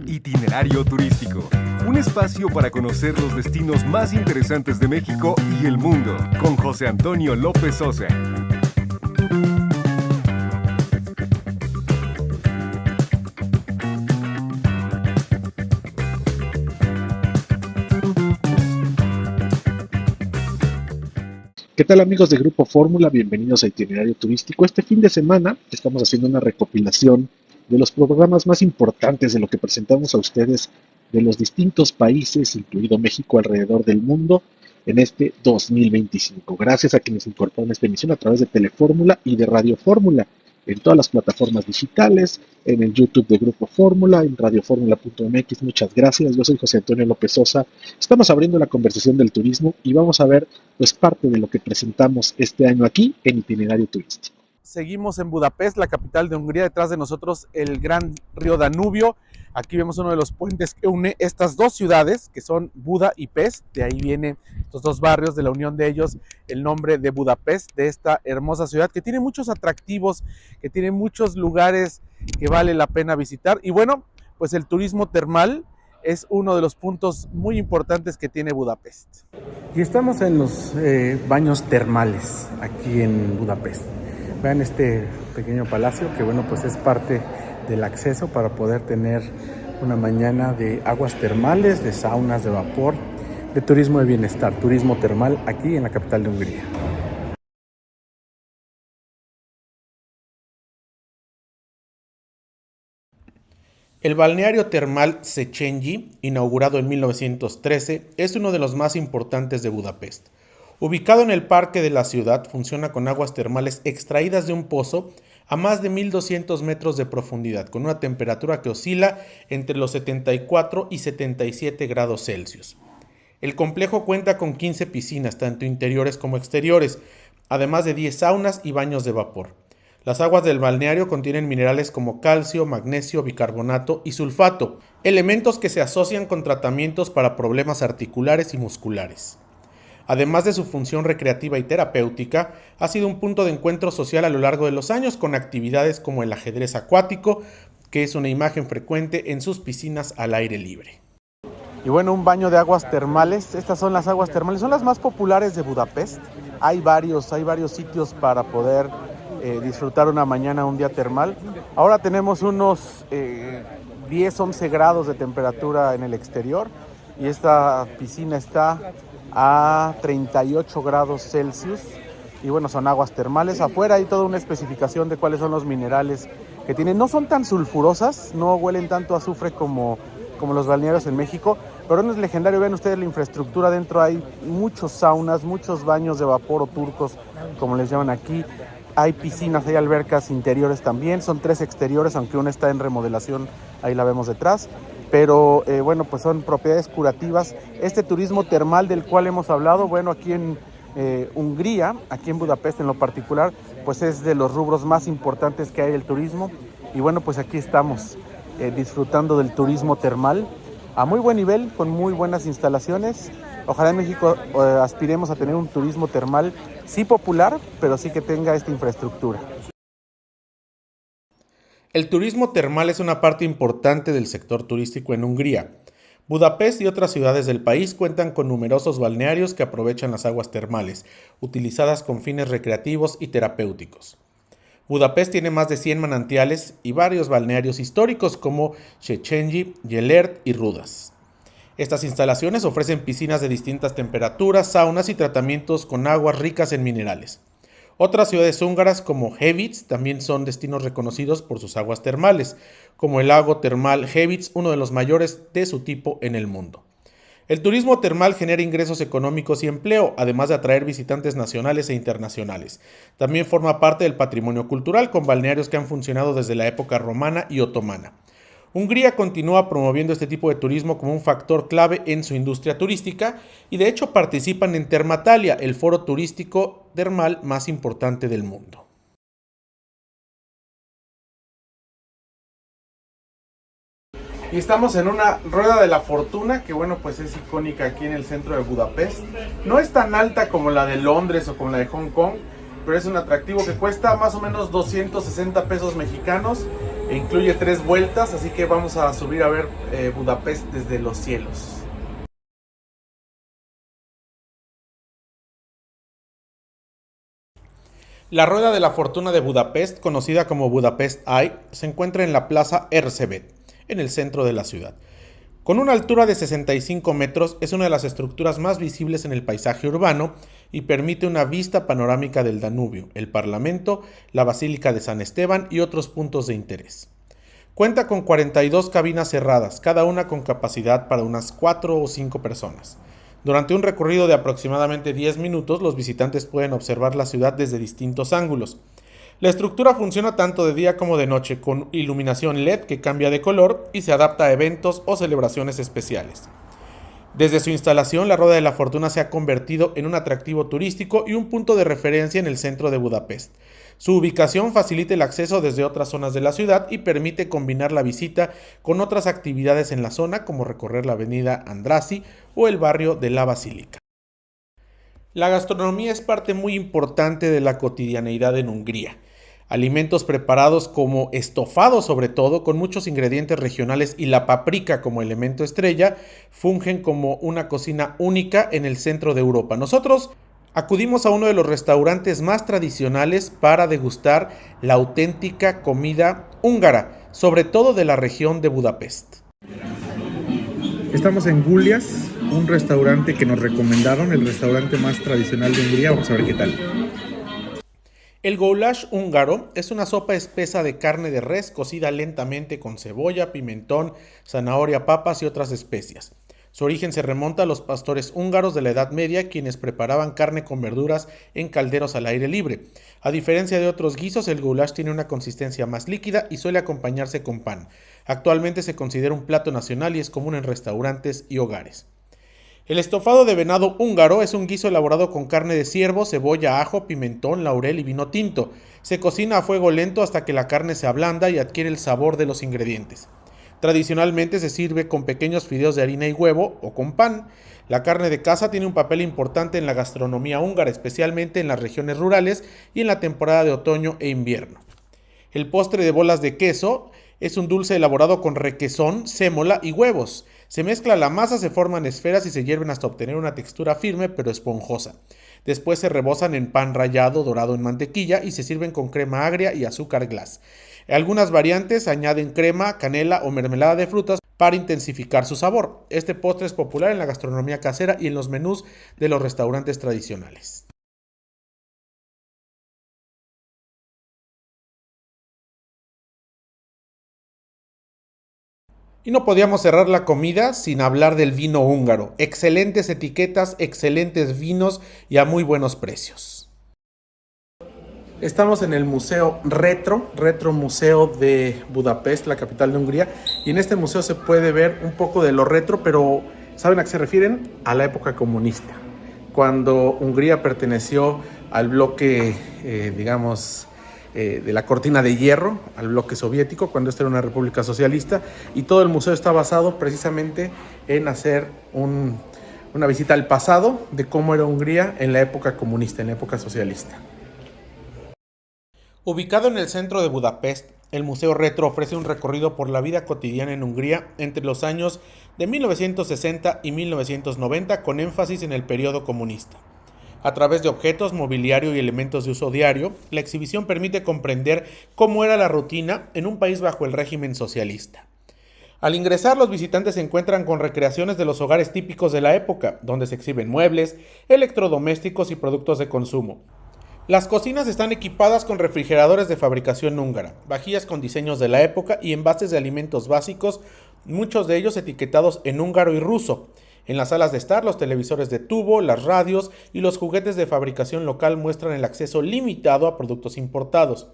Itinerario turístico, un espacio para conocer los destinos más interesantes de México y el mundo, con José Antonio López Sosa. ¿Qué tal amigos de Grupo Fórmula? Bienvenidos a Itinerario Turístico. Este fin de semana estamos haciendo una recopilación de los programas más importantes de lo que presentamos a ustedes de los distintos países, incluido México, alrededor del mundo en este 2025. Gracias a quienes incorporan esta emisión a través de Telefórmula y de Radio Fórmula en todas las plataformas digitales, en el YouTube de Grupo Fórmula, en radioformula.mx. Muchas gracias. Yo soy José Antonio López Sosa. Estamos abriendo la conversación del turismo y vamos a ver pues parte de lo que presentamos este año aquí en Itinerario Turístico. Seguimos en Budapest, la capital de Hungría. Detrás de nosotros el gran río Danubio. Aquí vemos uno de los puentes que une estas dos ciudades, que son Buda y Pest. De ahí vienen estos dos barrios, de la unión de ellos, el nombre de Budapest, de esta hermosa ciudad que tiene muchos atractivos, que tiene muchos lugares que vale la pena visitar. Y bueno, pues el turismo termal es uno de los puntos muy importantes que tiene Budapest. Y estamos en los baños termales aquí en Budapest. Vean este pequeño palacio que bueno, pues es parte del acceso para poder tener una mañana de aguas termales, de saunas de vapor, de turismo de bienestar, turismo termal aquí en la capital de Hungría. El balneario termal Széchenyi, inaugurado en 1913, es uno de los más importantes de Budapest. Ubicado en el parque de la ciudad, funciona con aguas termales extraídas de un pozo a más de 1200 metros de profundidad, con una temperatura que oscila entre los 74 y 77 grados Celsius. El complejo cuenta con 15 piscinas, tanto interiores como exteriores, además de 10 saunas y baños de vapor. Las aguas del balneario contienen minerales como calcio, magnesio, bicarbonato y sulfato, elementos que se asocian con tratamientos para problemas articulares y musculares. Además de su función recreativa y terapéutica, ha sido un punto de encuentro social a lo largo de los años con actividades como el ajedrez acuático, que es una imagen frecuente en sus piscinas al aire libre. Y bueno, un baño de aguas termales. Estas son las aguas termales, son las más populares de Budapest. Hay varios sitios para poder disfrutar una mañana, un día termal. Ahora tenemos unos 10-11 grados de temperatura en el exterior y esta piscina está a 38 grados Celsius y bueno, son aguas termales. Afuera hay toda una especificación de cuáles son los minerales que tienen. No son tan sulfurosas, no huelen tanto a azufre como los balnearios en México, pero no es legendario. Vean ustedes la infraestructura dentro, hay muchos saunas, muchos baños de vapor o turcos, como les llaman aquí. Hay piscinas, hay albercas interiores también, son 3 exteriores, aunque una está en remodelación, ahí la vemos detrás. Pero bueno, pues son propiedades curativas. Este turismo termal del cual hemos hablado, bueno, aquí en Hungría, aquí en Budapest en lo particular, pues es de los rubros más importantes que hay del turismo. Y bueno, pues aquí estamos disfrutando del turismo termal a muy buen nivel, con muy buenas instalaciones. Ojalá en México aspiremos a tener un turismo termal, sí popular, pero sí que tenga esta infraestructura. El turismo termal es una parte importante del sector turístico en Hungría. Budapest y otras ciudades del país cuentan con numerosos balnearios que aprovechan las aguas termales, utilizadas con fines recreativos y terapéuticos. Budapest tiene más de 100 manantiales y varios balnearios históricos como Széchenyi, Gellért y Rudas. Estas instalaciones ofrecen piscinas de distintas temperaturas, saunas y tratamientos con aguas ricas en minerales. Otras ciudades húngaras como Hevics también son destinos reconocidos por sus aguas termales, como el lago termal Hevics, uno de los mayores de su tipo en el mundo. El turismo termal genera ingresos económicos y empleo, además de atraer visitantes nacionales e internacionales. También forma parte del patrimonio cultural, con balnearios que han funcionado desde la época romana y otomana. Hungría continúa promoviendo este tipo de turismo como un factor clave en su industria turística y de hecho participan en Termatalia, el foro turístico termal más importante del mundo. Y estamos en una rueda de la fortuna que bueno, pues es icónica aquí en el centro de Budapest. No es tan alta como la de Londres o como la de Hong Kong, pero es un atractivo que cuesta más o menos 260 pesos mexicanos e incluye 3 vueltas, así que vamos a subir a ver Budapest desde los cielos. La Rueda de la Fortuna de Budapest, conocida como Budapest Eye, se encuentra en la Plaza Erzsébet, en el centro de la ciudad. Con una altura de 65 metros, es una de las estructuras más visibles en el paisaje urbano y permite una vista panorámica del Danubio, el Parlamento, la Basílica de San Esteban y otros puntos de interés. Cuenta con 42 cabinas cerradas, cada una con capacidad para unas 4 o 5 personas. Durante un recorrido de aproximadamente 10 minutos, los visitantes pueden observar la ciudad desde distintos ángulos. La estructura funciona tanto de día como de noche, con iluminación LED que cambia de color y se adapta a eventos o celebraciones especiales. Desde su instalación, la Rueda de la Fortuna se ha convertido en un atractivo turístico y un punto de referencia en el centro de Budapest. Su ubicación facilita el acceso desde otras zonas de la ciudad y permite combinar la visita con otras actividades en la zona, como recorrer la avenida Andrassy o el barrio de la Basílica. La gastronomía es parte muy importante de la cotidianeidad en Hungría. Alimentos preparados como estofado, sobre todo, con muchos ingredientes regionales, y la paprika como elemento estrella, fungen como una cocina única en el centro de Europa. Nosotros acudimos a uno de los restaurantes más tradicionales para degustar la auténtica comida húngara, sobre todo de la región de Budapest. Estamos en Gulyás, un restaurante que nos recomendaron, el restaurante más tradicional de Hungría. Vamos a ver qué tal. El goulash húngaro es una sopa espesa de carne de res cocida lentamente con cebolla, pimentón, zanahoria, papas y otras especias. Su origen se remonta a los pastores húngaros de la Edad Media, quienes preparaban carne con verduras en calderos al aire libre. A diferencia de otros guisos, el goulash tiene una consistencia más líquida y suele acompañarse con pan. Actualmente se considera un plato nacional y es común en restaurantes y hogares. El estofado de venado húngaro es un guiso elaborado con carne de ciervo, cebolla, ajo, pimentón, laurel y vino tinto. Se cocina a fuego lento hasta que la carne se ablanda y adquiere el sabor de los ingredientes. Tradicionalmente se sirve con pequeños fideos de harina y huevo o con pan. La carne de caza tiene un papel importante en la gastronomía húngara, especialmente en las regiones rurales y en la temporada de otoño e invierno. El postre de bolas de queso es un dulce elaborado con requesón, sémola y huevos. Se mezcla la masa, se forman esferas y se hierven hasta obtener una textura firme pero esponjosa. Después se rebosan en pan rallado dorado en mantequilla y se sirven con crema agria y azúcar glass. Algunas variantes añaden crema, canela o mermelada de frutas para intensificar su sabor. Este postre es popular en la gastronomía casera y en los menús de los restaurantes tradicionales. Y no podíamos cerrar la comida sin hablar del vino húngaro. Excelentes etiquetas, excelentes vinos y a muy buenos precios. Estamos en el Museo Retro Museo de Budapest, la capital de Hungría. Y en este museo se puede ver un poco de lo retro, pero ¿saben a qué se refieren? A la época comunista. Cuando Hungría perteneció al bloque, de la cortina de hierro, al bloque soviético, cuando esta era una república socialista, y todo el museo está basado precisamente en hacer una visita al pasado de cómo era Hungría en la época comunista, en la época socialista. Ubicado en el centro de Budapest, el Museo Retro ofrece un recorrido por la vida cotidiana en Hungría entre los años de 1960 y 1990, con énfasis en el periodo comunista. A través de objetos, mobiliario y elementos de uso diario, la exhibición permite comprender cómo era la rutina en un país bajo el régimen socialista. Al ingresar, los visitantes se encuentran con recreaciones de los hogares típicos de la época, donde se exhiben muebles, electrodomésticos y productos de consumo. Las cocinas están equipadas con refrigeradores de fabricación húngara, vajillas con diseños de la época y envases de alimentos básicos, muchos de ellos etiquetados en húngaro y ruso. En las salas de estar, los televisores de tubo, las radios y los juguetes de fabricación local muestran el acceso limitado a productos importados.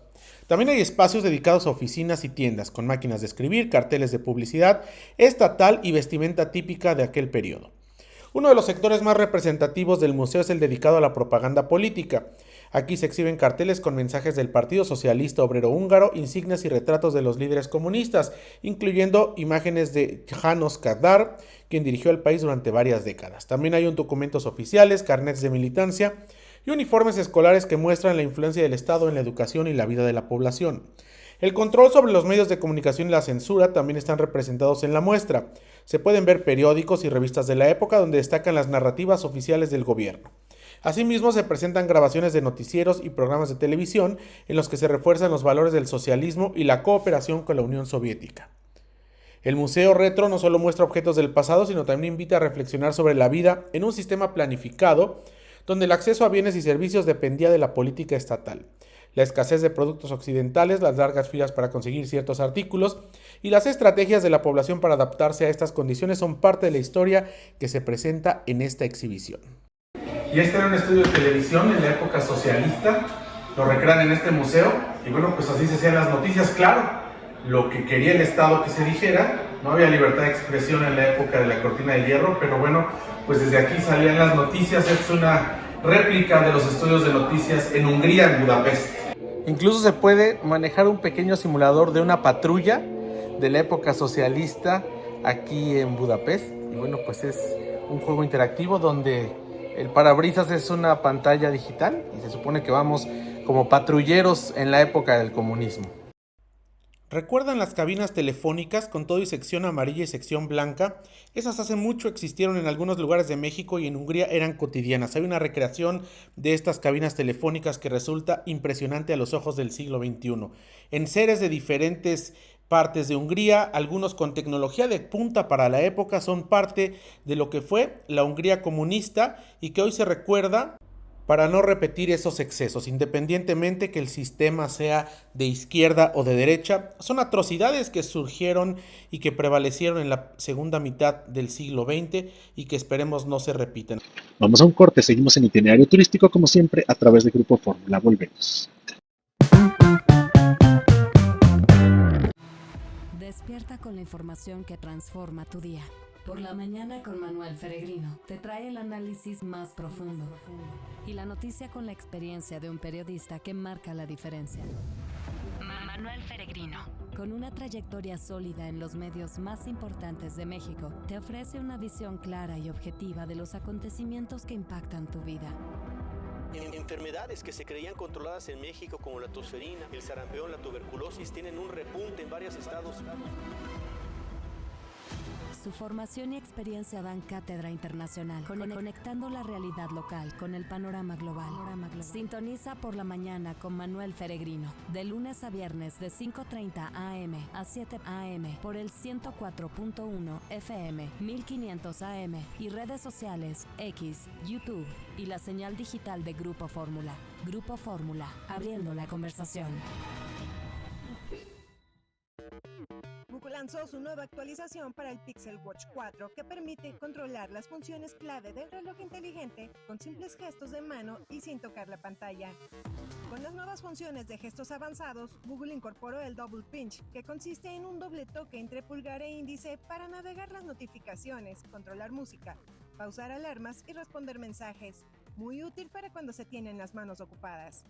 También hay espacios dedicados a oficinas y tiendas, con máquinas de escribir, carteles de publicidad estatal y vestimenta típica de aquel periodo. Uno de los sectores más representativos del museo es el dedicado a la propaganda política. Aquí se exhiben carteles con mensajes del Partido Socialista Obrero Húngaro, insignias y retratos de los líderes comunistas, incluyendo imágenes de János Kádár, quien dirigió el país durante varias décadas. También hay documentos oficiales, carnets de militancia y uniformes escolares que muestran la influencia del Estado en la educación y la vida de la población. El control sobre los medios de comunicación y la censura también están representados en la muestra. Se pueden ver periódicos y revistas de la época donde destacan las narrativas oficiales del gobierno. Asimismo, se presentan grabaciones de noticieros y programas de televisión en los que se refuerzan los valores del socialismo y la cooperación con la Unión Soviética. El Museo Retro no solo muestra objetos del pasado, sino también invita a reflexionar sobre la vida en un sistema planificado, donde el acceso a bienes y servicios dependía de la política estatal. La escasez de productos occidentales, las largas filas para conseguir ciertos artículos y las estrategias de la población para adaptarse a estas condiciones son parte de la historia que se presenta en esta exhibición. Y este era un estudio de televisión en la época socialista, lo recrean en este museo y bueno, pues así se hacían las noticias, claro, lo que quería el Estado que se dijera, no había libertad de expresión en la época de la cortina de hierro, pero bueno, pues desde aquí salían las noticias. Es una réplica de los estudios de noticias en Hungría, en Budapest. Incluso se puede manejar un pequeño simulador de una patrulla de la época socialista aquí en Budapest. Y bueno, pues es un juego interactivo donde el parabrisas es una pantalla digital y se supone que vamos como patrulleros en la época del comunismo. ¿Recuerdan las cabinas telefónicas con todo y sección amarilla y sección blanca? Esas hace mucho existieron en algunos lugares de México y en Hungría eran cotidianas. Hay una recreación de estas cabinas telefónicas que resulta impresionante a los ojos del siglo XXI. En seres de diferentes partes de Hungría, algunos con tecnología de punta para la época, son parte de lo que fue la Hungría comunista y que hoy se recuerda para no repetir esos excesos, independientemente que el sistema sea de izquierda o de derecha. Son atrocidades que surgieron y que prevalecieron en la segunda mitad del siglo XX y que esperemos no se repitan. Vamos a un corte, seguimos en Itinerario Turístico como siempre a través de Grupo Fórmula. Volvemos. Despierta con la información que transforma tu día. Por la mañana con Manuel Feregrino te trae el análisis más profundo y la noticia con la experiencia de un periodista que marca la diferencia. Manuel Feregrino, con una trayectoria sólida en los medios más importantes de México, te ofrece una visión clara y objetiva de los acontecimientos que impactan tu vida. Enfermedades que se creían controladas en México como la tosferina, el sarampión, la tuberculosis tienen un repunte en varios estados. Su formación y experiencia dan cátedra internacional, conectando la realidad local con el panorama global. Sintoniza por la mañana con Manuel Feregrino, de lunes a viernes de 5:30 AM a 7 AM por el 104.1 FM, 1500 AM y redes sociales X, YouTube y la señal digital de Grupo Fórmula. Grupo Fórmula, abriendo la conversación. Google lanzó su nueva actualización para el Pixel Watch 4 que permite controlar las funciones clave del reloj inteligente con simples gestos de mano y sin tocar la pantalla. Con las nuevas funciones de gestos avanzados, Google incorporó el Double Pinch, que consiste en un doble toque entre pulgar e índice para navegar las notificaciones, controlar música, pausar alarmas y responder mensajes. Muy útil para cuando se tienen las manos ocupadas.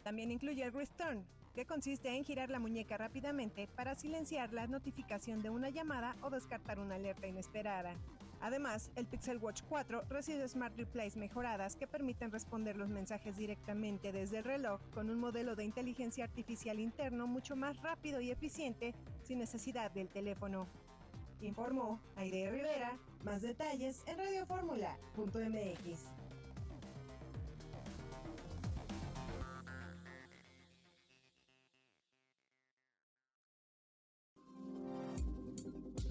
También incluye el Wrist Turn, que consiste en girar la muñeca rápidamente para silenciar la notificación de una llamada o descartar una alerta inesperada. Además, el Pixel Watch 4 recibe Smart Replies mejoradas que permiten responder los mensajes directamente desde el reloj con un modelo de inteligencia artificial interno mucho más rápido y eficiente sin necesidad del teléfono. Informó Aide Rivera. Más detalles en radioformula.mx.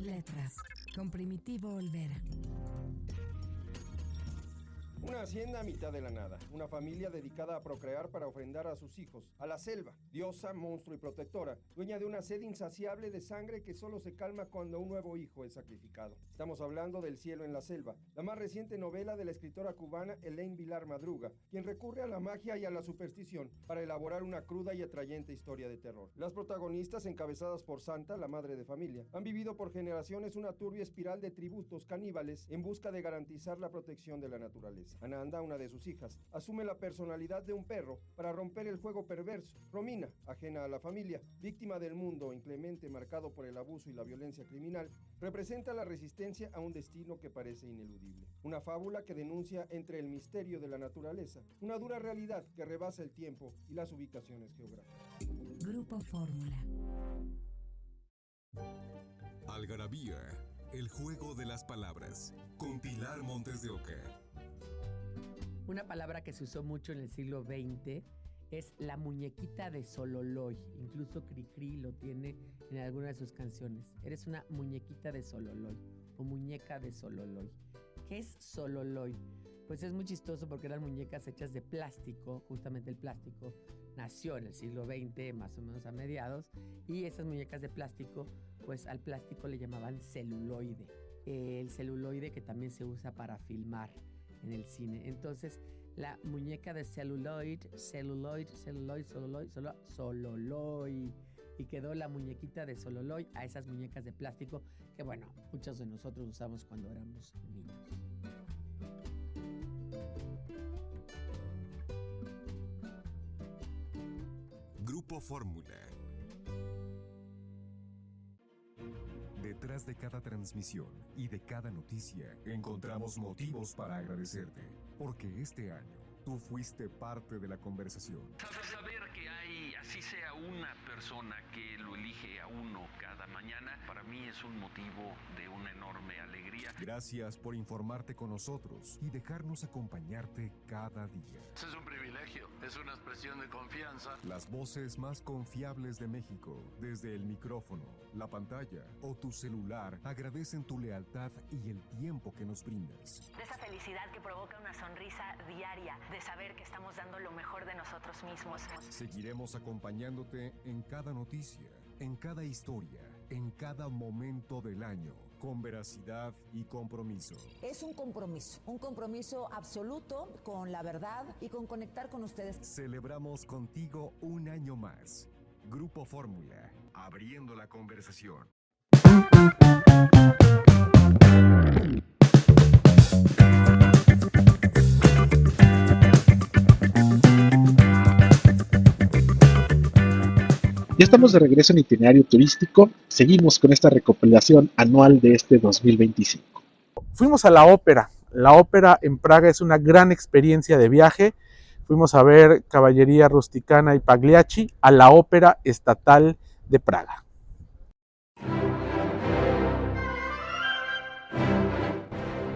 Letras, con Primitivo Olvera. Una hacienda a mitad de la nada, una familia dedicada a procrear para ofrendar a sus hijos, a la selva, diosa, monstruo y protectora, dueña de una sed insaciable de sangre que solo se calma cuando un nuevo hijo es sacrificado. Estamos hablando del Cielo en la Selva, la más reciente novela de la escritora cubana Elaine Vilar Madruga, quien recurre a la magia y a la superstición para elaborar una cruda y atrayente historia de terror. Las protagonistas, encabezadas por Santa, la madre de familia, han vivido por generaciones una turbia espiral de tributos caníbales en busca de garantizar la protección de la naturaleza. padres. Ananda, una de sus hijas, asume la personalidad de un perro para romper el juego perverso. Romina, ajena a la familia, víctima del mundo inclemente marcado por el abuso y la violencia criminal, representa la resistencia a un destino que parece ineludible. Una fábula que denuncia entre el misterio de la naturaleza, una dura realidad que rebasa el tiempo y las ubicaciones geográficas. Grupo Fórmula. Algarabía, el juego de las palabras, con Pilar Montes de Oca. Una palabra que se usó mucho en el siglo XX es la muñequita de Sololoy. Incluso Cricri lo tiene en alguna de sus canciones. Eres una muñequita de Sololoy o muñeca de Sololoy. ¿Qué es Sololoy? Pues es muy chistoso porque eran muñecas hechas de plástico. Justamente el plástico nació en el siglo XX, más o menos a mediados, y esas muñecas de plástico, pues al plástico le llamaban celuloide. El celuloide que también se usa para filmar en el cine. Entonces, la muñeca de Sololoid, y quedó la muñequita de Sololoid a esas muñecas de plástico que, bueno, muchos de nosotros usamos cuando éramos niños. Grupo Fórmula. Detrás de cada transmisión y de cada noticia encontramos motivos para agradecerte, porque este año tú fuiste parte de la conversación. Saber que hay, así sea una persona que lo elige a uno cada mañana, para mí es un motivo de una enorme alegría. Gracias por informarte con nosotros y dejarnos acompañarte cada día. Eso es un privilegio, es una expresión de confianza. Las voces más confiables de México, desde el micrófono, la pantalla o tu celular, agradecen tu lealtad y el tiempo que nos brindas. De esa felicidad que provoca una sonrisa diaria, de saber que estamos dando lo mejor de nosotros mismos. Seguiremos acompañándote en cada noticia, en cada historia, en cada momento del año, con veracidad y compromiso. Es un compromiso absoluto con la verdad y con conectar con ustedes. Celebramos contigo un año más. Grupo Fórmula, abriendo la conversación. Ya estamos de regreso en Itinerario Turístico. Seguimos con esta recopilación anual de este 2025. Fuimos a la ópera. La ópera en Praga es una gran experiencia de viaje. Fuimos a ver Caballería Rusticana y Pagliacci a la Ópera Estatal de Praga.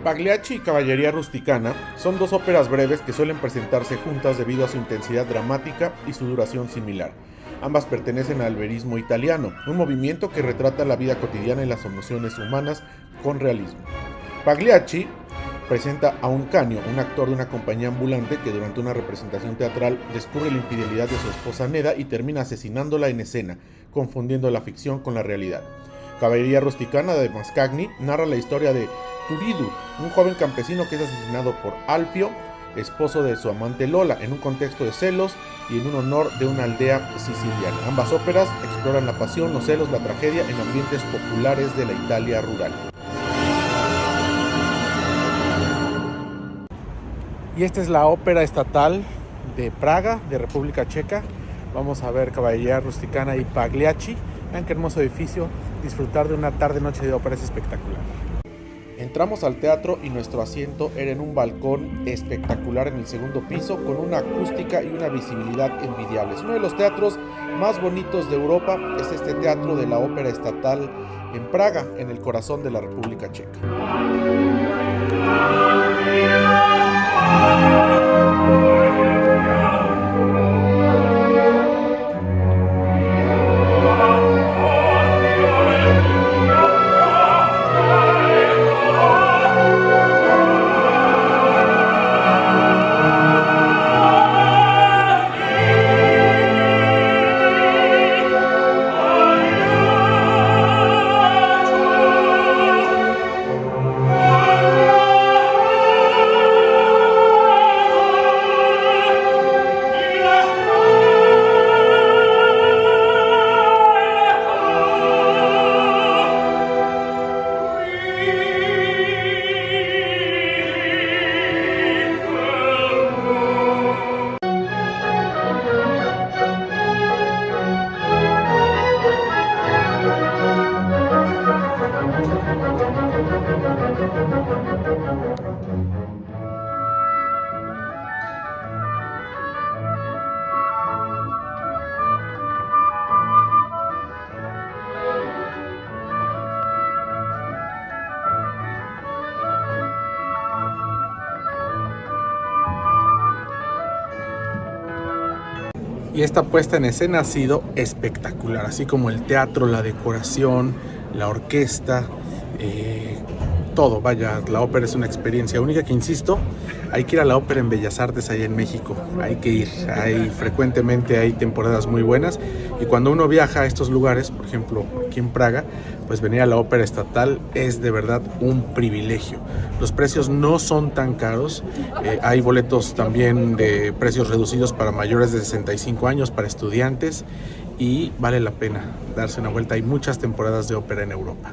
Pagliacci y Caballería Rusticana son dos óperas breves que suelen presentarse juntas debido a su intensidad dramática y su duración similar. Ambas pertenecen al verismo italiano, un movimiento que retrata la vida cotidiana y las emociones humanas con realismo. Pagliacci presenta a un Canio, un actor de una compañía ambulante que durante una representación teatral descubre la infidelidad de su esposa Neda y termina asesinándola en escena, confundiendo la ficción con la realidad. Caballería Rusticana de Mascagni narra la historia de Turidu, un joven campesino que es asesinado por Alfio, esposo de su amante Lola, en un contexto de celos y en un honor de una aldea siciliana. Ambas óperas exploran la pasión, los celos, la tragedia en ambientes populares de la Italia rural. Y esta es la ópera estatal de Praga, de República Checa. Vamos a ver Caballería Rusticana y Pagliacci. Vean qué hermoso edificio. Disfrutar de una tarde-noche de ópera es espectacular. Entramos al teatro y nuestro asiento era en un balcón espectacular en el segundo piso con una acústica y una visibilidad envidiables. Uno de los teatros más bonitos de Europa es este teatro de la Ópera Estatal en Praga, en el corazón de la República Checa. y esta puesta en escena ha sido espectacular, así como el teatro, la decoración, la orquesta, todo. Vaya, la ópera es una experiencia única que, insisto, hay que ir a la ópera en Bellas Artes allá en México, hay que ir, frecuentemente hay temporadas muy buenas, y cuando uno viaja a estos lugares, por ejemplo aquí en Praga, pues venir a la ópera estatal es de verdad un privilegio. Los precios no son tan caros, hay boletos también de precios reducidos para mayores de 65 años, para estudiantes, y vale la pena darse una vuelta. Hay muchas temporadas de ópera en Europa.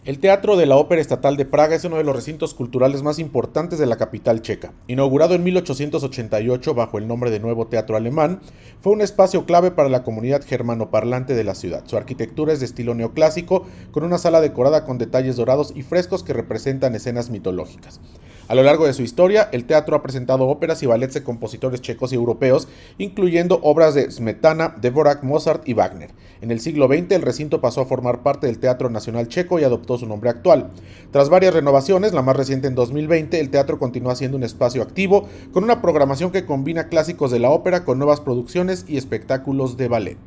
El Teatro de la Ópera Estatal de Praga es uno de los recintos culturales más importantes de la capital checa. Inaugurado en 1888 bajo el nombre de Nuevo Teatro Alemán, fue un espacio clave para la comunidad germanoparlante de la ciudad. Su arquitectura es de estilo neoclásico, con una sala decorada con detalles dorados y frescos que representan escenas mitológicas. A lo largo de su historia, el teatro ha presentado óperas y ballets de compositores checos y europeos, incluyendo obras de Smetana, Dvořák, Mozart y Wagner. En el siglo XX, el recinto pasó a formar parte del Teatro Nacional Checo y adoptó su nombre actual. Tras varias renovaciones, la más reciente en 2020, el teatro continúa siendo un espacio activo, con una programación que combina clásicos de la ópera con nuevas producciones y espectáculos de ballet.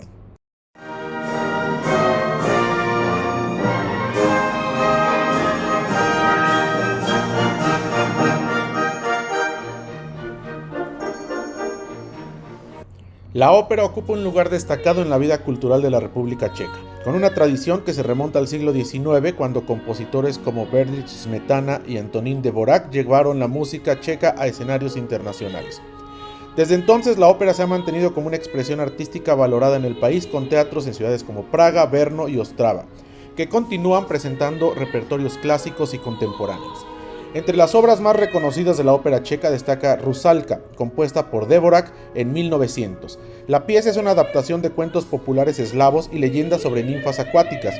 La ópera ocupa un lugar destacado en la vida cultural de la República Checa, con una tradición que se remonta al siglo XIX, cuando compositores como Bedřich Smetana y Antonín Dvořák llevaron la música checa a escenarios internacionales. Desde entonces, la ópera se ha mantenido como una expresión artística valorada en el país, con teatros en ciudades como Praga, Brno y Ostrava, que continúan presentando repertorios clásicos y contemporáneos. Entre las obras más reconocidas de la ópera checa destaca Rusalka, compuesta por Dvořák en 1900. La pieza es una adaptación de cuentos populares eslavos y leyendas sobre ninfas acuáticas.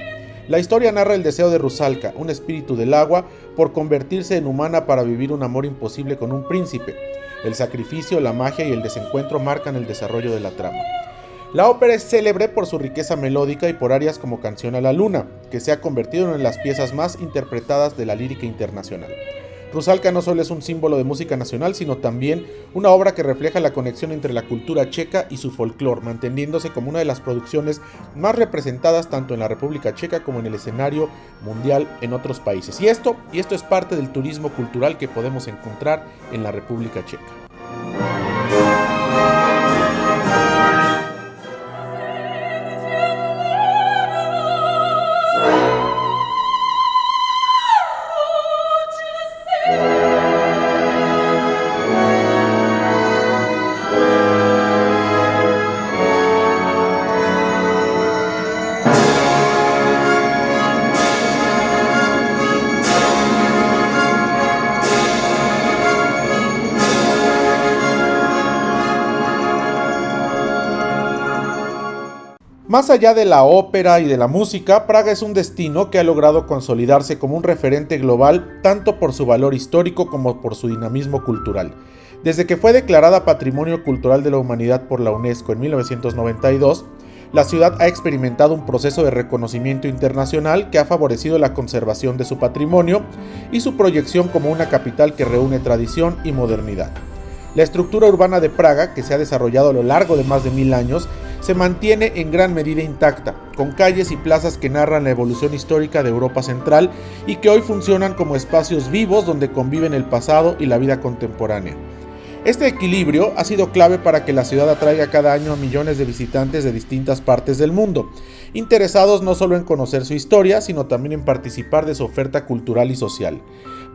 La historia narra el deseo de Rusalka, un espíritu del agua, por convertirse en humana para vivir un amor imposible con un príncipe. El sacrificio, la magia y el desencuentro marcan el desarrollo de la trama. La ópera es célebre por su riqueza melódica y por arias como Canción a la Luna, que se ha convertido en una de las piezas más interpretadas de la lírica internacional. Rusalka no solo es un símbolo de música nacional, sino también una obra que refleja la conexión entre la cultura checa y su folclore, manteniéndose como una de las producciones más representadas tanto en la República Checa como en el escenario mundial en otros países. Y esto es parte del turismo cultural que podemos encontrar en la República Checa. Más allá de la ópera y de la música, Praga es un destino que ha logrado consolidarse como un referente global tanto por su valor histórico como por su dinamismo cultural. Desde que fue declarada Patrimonio Cultural de la Humanidad por la UNESCO en 1992, la ciudad ha experimentado un proceso de reconocimiento internacional que ha favorecido la conservación de su patrimonio y su proyección como una capital que reúne tradición y modernidad. La estructura urbana de Praga, que se ha desarrollado a lo largo de más de 1000 años, se mantiene en gran medida intacta, con calles y plazas que narran la evolución histórica de Europa Central y que hoy funcionan como espacios vivos donde conviven el pasado y la vida contemporánea. Este equilibrio ha sido clave para que la ciudad atraiga cada año a millones de visitantes de distintas partes del mundo, interesados no solo en conocer su historia, sino también en participar de su oferta cultural y social.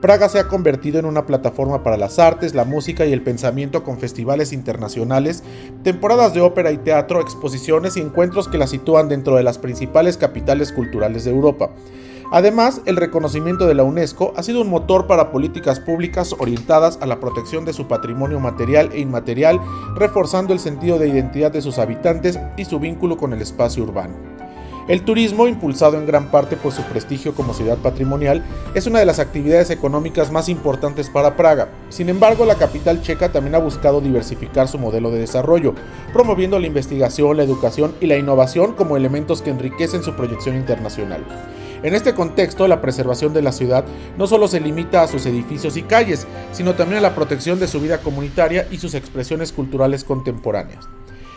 Praga se ha convertido en una plataforma para las artes, la música y el pensamiento, con festivales internacionales, temporadas de ópera y teatro, exposiciones y encuentros que la sitúan dentro de las principales capitales culturales de Europa. Además, el reconocimiento de la UNESCO ha sido un motor para políticas públicas orientadas a la protección de su patrimonio material e inmaterial, reforzando el sentido de identidad de sus habitantes y su vínculo con el espacio urbano. El turismo, impulsado en gran parte por su prestigio como ciudad patrimonial, es una de las actividades económicas más importantes para Praga. Sin embargo, la capital checa también ha buscado diversificar su modelo de desarrollo, promoviendo la investigación, la educación y la innovación como elementos que enriquecen su proyección internacional. En este contexto, la preservación de la ciudad no solo se limita a sus edificios y calles, sino también a la protección de su vida comunitaria y sus expresiones culturales contemporáneas.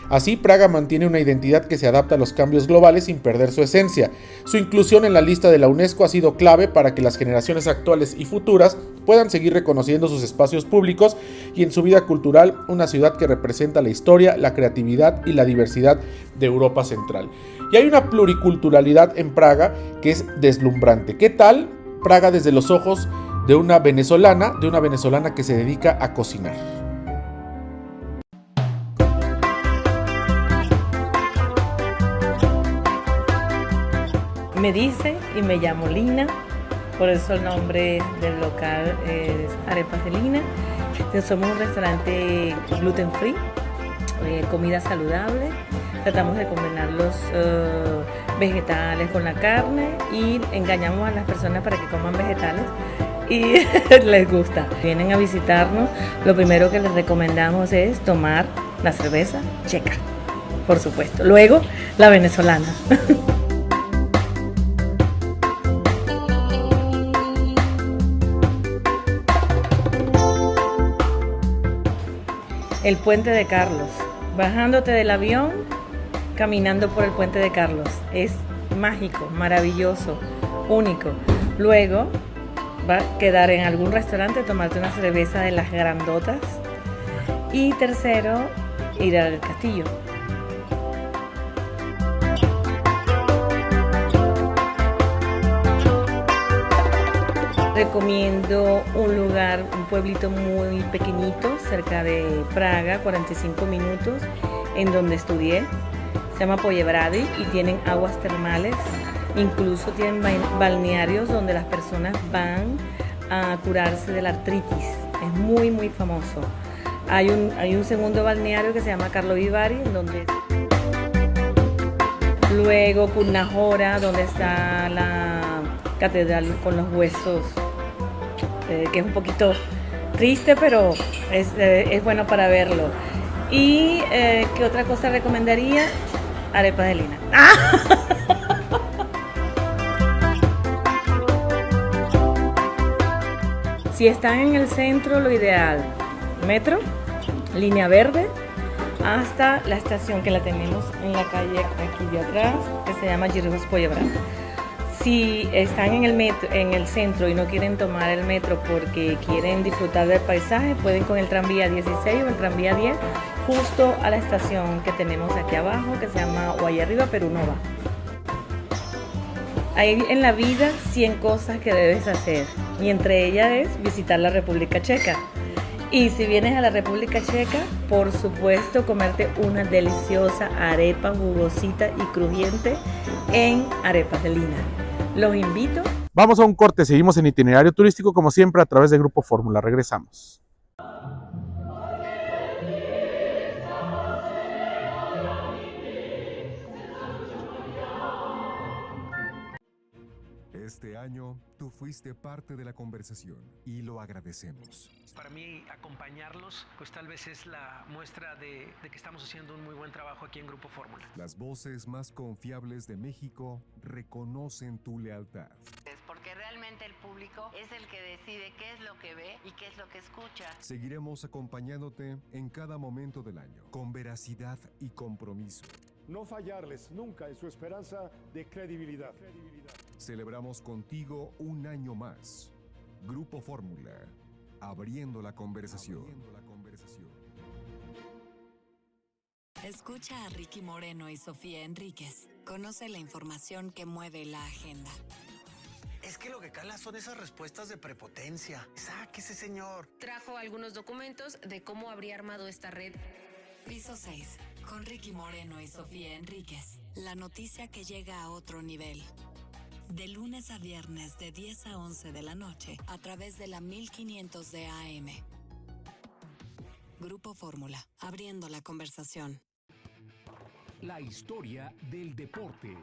Así, Praga mantiene una identidad que se adapta a los cambios globales sin perder su esencia. Su inclusión en la lista de la UNESCO ha sido clave para que las generaciones actuales y futuras puedan seguir reconociendo sus espacios públicos y en su vida cultural una ciudad que representa la historia, la creatividad y la diversidad de Europa Central. Y hay una pluriculturalidad en Praga que es deslumbrante. ¿Qué tal Praga desde los ojos de una venezolana que se dedica a cocinar? Me dice y me llamo Lina, por eso el nombre del local es Arepas de Lina. Somos un restaurante gluten free, comida saludable. Tratamos de combinar los vegetales con la carne y engañamos a las personas para que coman vegetales y les gusta. Vienen a visitarnos, lo primero que les recomendamos es tomar la cerveza checa, por supuesto. Luego, la venezolana. El Puente de Carlos. Bajándote del avión, caminando por el Puente de Carlos. Es mágico, maravilloso, único. Luego va a quedar en algún restaurante, tomarte una cerveza de las grandotas. Y tercero, ir al castillo. Recomiendo un lugar, un pueblito muy pequeñito, cerca de Praga, 45 minutos, en donde estudié. Se llama Pojebrady y tienen aguas termales. Incluso tienen balnearios donde las personas van a curarse de la artritis. Es muy, muy famoso. Hay un segundo balneario que se llama Karlovy Vary, en donde... Luego Kutná-Hora, donde está la catedral con los huesos, que es un poquito triste, pero es bueno para verlo. Y ¿qué otra cosa recomendaría? Arepas de Lina. Si están en el centro, lo ideal, metro, línea verde, hasta la estación que la tenemos en la calle aquí de atrás, que se llama Girivos Pojebrady. Si están en el centro y no quieren tomar el metro porque quieren disfrutar del paisaje, pueden con el tranvía 16 o el tranvía 10 justo a la estación que tenemos aquí abajo, que se llama Guayarriba Perunova. Hay en la vida 100 cosas que debes hacer y entre ellas es visitar la República Checa. Y si vienes a la República Checa, por supuesto, comerte una deliciosa arepa jugosita y crujiente en Arepas de Lina. Los invito. Vamos a un corte, seguimos en Itinerario Turístico como siempre a través de Grupo Fórmula. Regresamos. Este año, tú fuiste parte de la conversación y lo agradecemos. Para mí, acompañarlos, pues tal vez es la muestra de que estamos haciendo un muy buen trabajo aquí en Grupo Fórmula. Las voces más confiables de México reconocen tu lealtad. Porque realmente el público es el que decide qué es lo que ve y qué es lo que escucha. Seguiremos acompañándote en cada momento del año, con veracidad y compromiso. No fallarles nunca en su esperanza de credibilidad. Celebramos contigo un año más. Grupo Fórmula, abriendo la conversación. Escucha a Ricky Moreno y Sofía Enríquez. Conoce la información que mueve la agenda. Es que lo que cala son esas respuestas de prepotencia. Sáquese, señor. Trajo algunos documentos de cómo habría armado esta red. Piso 6, con Ricky Moreno y Sofía Enríquez. La noticia que llega a otro nivel. De lunes a viernes de 10 a 11 de la noche a través de la 1500 de AM. Grupo Fórmula, abriendo la conversación. La historia del deporte.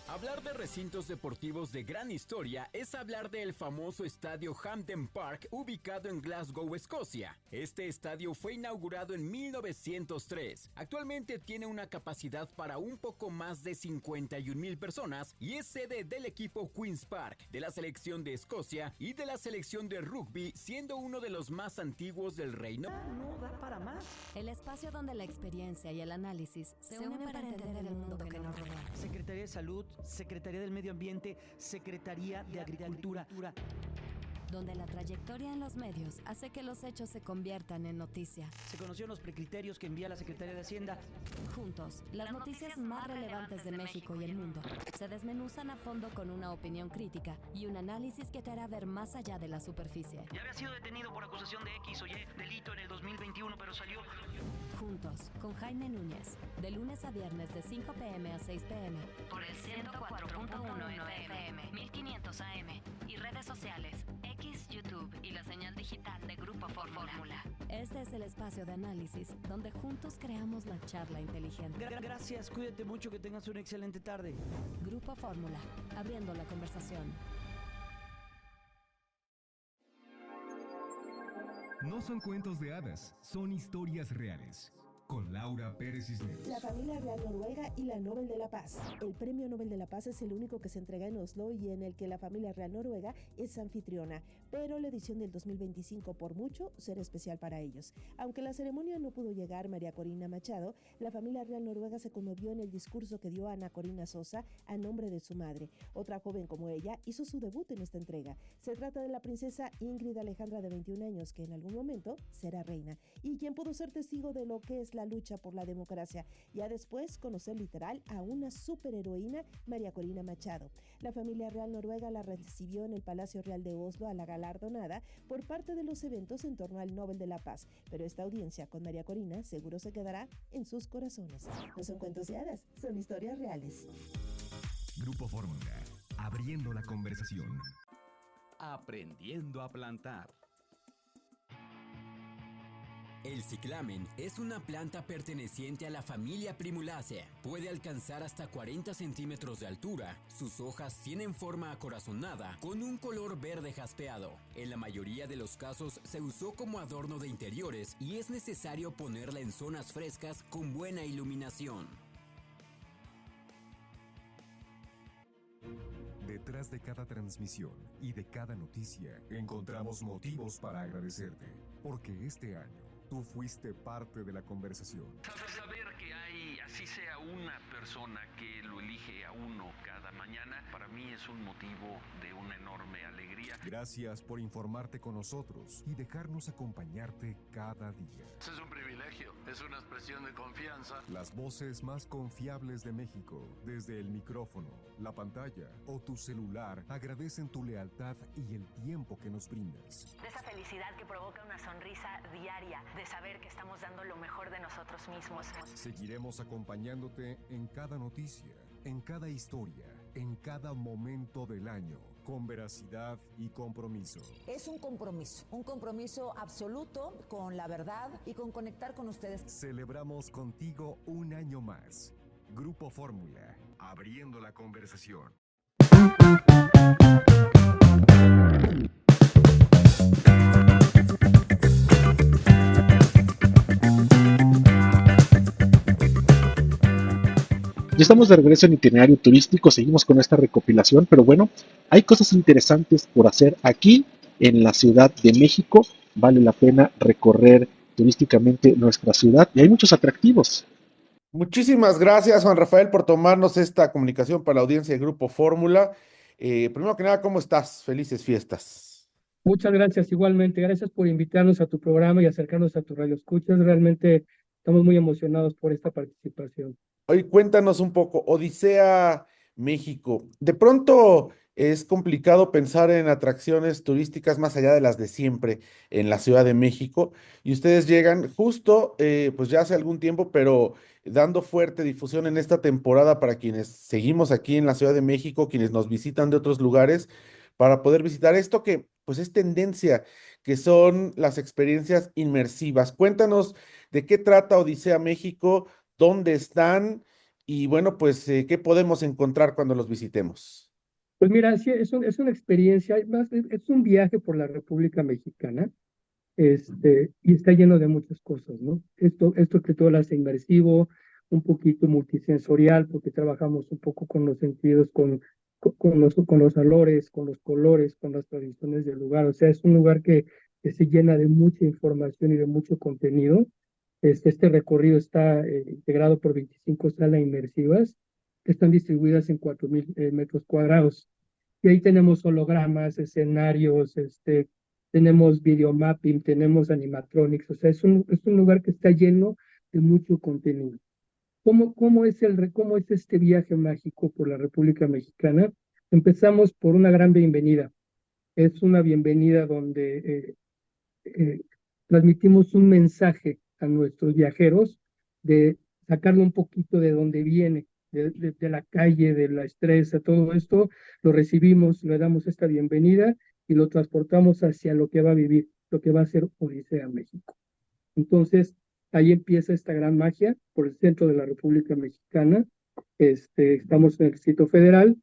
Hablar de recintos deportivos de gran historia es hablar del famoso estadio Hampden Park ubicado en Glasgow, Escocia. Este estadio fue inaugurado en 1903. Actualmente tiene una capacidad para un poco más de 51,000 personas y es sede del equipo Queen's Park, de la selección de Escocia y de la selección de rugby, siendo uno de los más antiguos del reino. No da para más. El espacio donde la experiencia y el análisis se unen para entender el mundo que nos rodea. Secretaría de Salud, Secretaría del Medio Ambiente, Secretaría de Agricultura. Donde la trayectoria en los medios hace que los hechos se conviertan en noticia. Se conocieron los precriterios que envía la Secretaría de Hacienda. Juntos, las noticias más relevantes de México y el mundo se desmenuzan a fondo con una opinión crítica y un análisis que te hará ver más allá de la superficie. Ya había sido detenido por acusación de X o Y delito en el 2021, pero salió. Juntos, con Jaime Núñez, de lunes a viernes de 5 p.m. a 6 p.m. Por el 104.1 FM, 1500 AM y redes sociales, X, YouTube y la señal digital de Grupo Fórmula. Este es el espacio de análisis donde juntos creamos la charla inteligente. Gracias, cuídate mucho, que tengas una excelente tarde. Grupo Fórmula, abriendo la conversación. No son cuentos de hadas, son historias reales. Con Laura Pérez Cisneros. La familia real noruega y la Nobel de la Paz. El premio Nobel de la Paz es el único que se entrega en Oslo y en el que la familia real noruega es anfitriona, pero la edición del 2025 por mucho será especial para ellos. Aunque la ceremonia no pudo llegar María Corina Machado, la familia real noruega se conmovió en el discurso que dio Ana Corina Sosa a nombre de su madre. Otra joven como ella hizo su debut en esta entrega. Se trata de la princesa Ingrid Alejandra, de 21 años, que en algún momento será reina y quien pudo ser testigo de lo que es la lucha por la democracia. Ya después conocer literal a una superheroína, María Corina Machado. La familia real noruega la recibió en el Palacio Real de Oslo a la galardonada por parte de los eventos en torno al Nobel de la Paz, pero esta audiencia con María Corina seguro se quedará en sus corazones. No son cuentos de hadas, son historias reales. Grupo Fórmula, abriendo la conversación. Aprendiendo a plantar. El ciclamen es una planta perteneciente a la familia Primulaceae. Puede alcanzar hasta 40 centímetros de altura. Sus hojas tienen forma acorazonada con un color verde jaspeado. En la mayoría de los casos se usó como adorno de interiores y es necesario ponerla en zonas frescas con buena iluminación. Detrás de cada transmisión y de cada noticia encontramos motivos para agradecerte, porque este año tú fuiste parte de la conversación. Saber que hay, así sea una persona que lo elige a uno cada mañana, para mí es un motivo de una enorme alegría. Gracias por informarte con nosotros y dejarnos acompañarte cada día. Es un privilegio, es una expresión de confianza. Las voces más confiables de México, desde el micrófono, la pantalla o tu celular, agradecen tu lealtad y el tiempo que nos brindas. De esa felicidad que provoca una sonrisa diaria, de saber que estamos dando lo mejor de nosotros mismos. Seguiremos acompañándote en cada noticia, en cada historia, en cada momento del año, con veracidad y compromiso. Es un compromiso absoluto con la verdad y con conectar con ustedes. Celebramos contigo un año más. Grupo Fórmula, abriendo la conversación. Ya estamos de regreso en Itinerario Turístico, seguimos con esta recopilación, pero bueno, hay cosas interesantes por hacer aquí en la Ciudad de México. Vale la pena recorrer turísticamente nuestra ciudad y hay muchos atractivos. Muchísimas gracias, Juan Rafael, por tomarnos esta comunicación para la audiencia del Grupo Fórmula. Primero que nada, ¿cómo estás? Felices fiestas. Muchas gracias, igualmente. Gracias por invitarnos a tu programa y acercarnos a tu radio escuchas. Realmente estamos muy emocionados por esta participación. Hoy cuéntanos un poco, Odisea México. De pronto es complicado pensar en atracciones turísticas más allá de las de siempre en la Ciudad de México y ustedes llegan justo, pues ya hace algún tiempo, pero dando fuerte difusión en esta temporada para quienes seguimos aquí en la Ciudad de México, quienes nos visitan de otros lugares, para poder visitar esto que pues es tendencia, que son las experiencias inmersivas. Cuéntanos de qué trata Odisea México, dónde están y bueno, pues qué podemos encontrar cuando los visitemos. Pues mira, sí, es una experiencia, es un viaje por la República Mexicana, y está lleno de muchas cosas, ¿no? Esto que todo lo hace inmersivo, un poquito multisensorial, porque trabajamos un poco con los sentidos, con los olores, con los colores, con las tradiciones del lugar. O sea, es un lugar que se llena de mucha información y de mucho contenido. Este recorrido está integrado por 25 salas inmersivas que están distribuidas en 4,000 metros cuadrados. Y ahí tenemos hologramas, escenarios, tenemos videomapping, tenemos animatronics. O sea, es un lugar que está lleno de mucho contenido. ¿Cómo es este viaje mágico por la República Mexicana? Empezamos por una gran bienvenida. Es una bienvenida donde transmitimos un mensaje a nuestros viajeros de sacarle un poquito de donde viene, de la calle, de la estrés, todo esto, lo recibimos, le damos esta bienvenida y lo transportamos hacia lo que va a vivir, lo que va a ser Odisea México. Entonces, ahí empieza esta gran magia por el centro de la República Mexicana. Estamos en el Distrito Federal,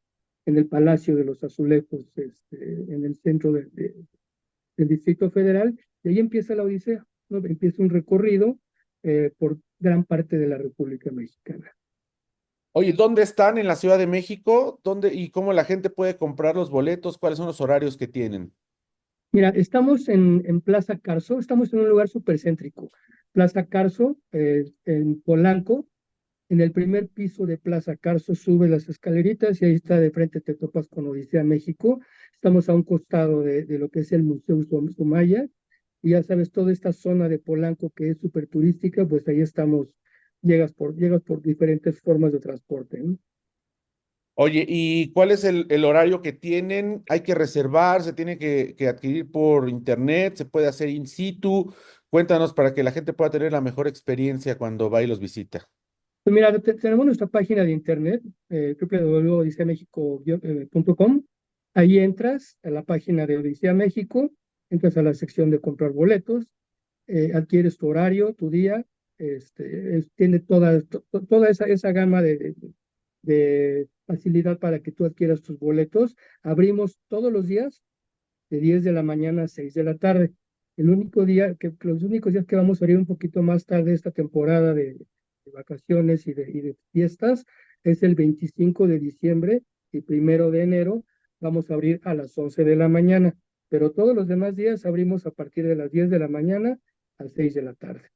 en el Palacio de los Azulejos, en el centro del Distrito Federal, y ahí empieza la Odisea, ¿no? Empieza un recorrido por gran parte de la República Mexicana. Oye, ¿dónde están en la Ciudad de México? ¿Dónde y cómo la gente puede comprar los boletos? ¿Cuáles son los horarios que tienen? Mira, estamos en Plaza Carso, estamos en un lugar súper céntrico. Plaza Carso, en Polanco, en el primer piso de Plaza Carso sube las escaleritas y ahí está de frente, te topas con Odisea México. Estamos a un costado de lo que es el Museo Sumaya, y ya sabes, toda esta zona de Polanco que es súper turística, pues ahí estamos, llegas por diferentes formas de transporte, ¿no? Oye, ¿y cuál es el horario que tienen? ¿Hay que reservar? ¿Se tiene que adquirir por internet? ¿Se puede hacer in situ? Cuéntanos para que la gente pueda tener la mejor experiencia cuando va y los visita. Pues mira, tenemos nuestra página de internet, www.odiseamexico.com. Ahí entras a la página de Odisea México, entras a la sección de comprar boletos, adquieres tu horario, tu día, tiene toda esa gama de facilidad para que tú adquieras tus boletos. Abrimos todos los días de 10 de la mañana a 6 de la tarde. Los únicos días que vamos a abrir un poquito más tarde esta temporada de vacaciones y de fiestas es el 25 de diciembre y 1 de enero. Vamos a abrir a las 11 de la mañana, pero todos los demás días abrimos a partir de las 10 de la mañana a 6 de la tarde.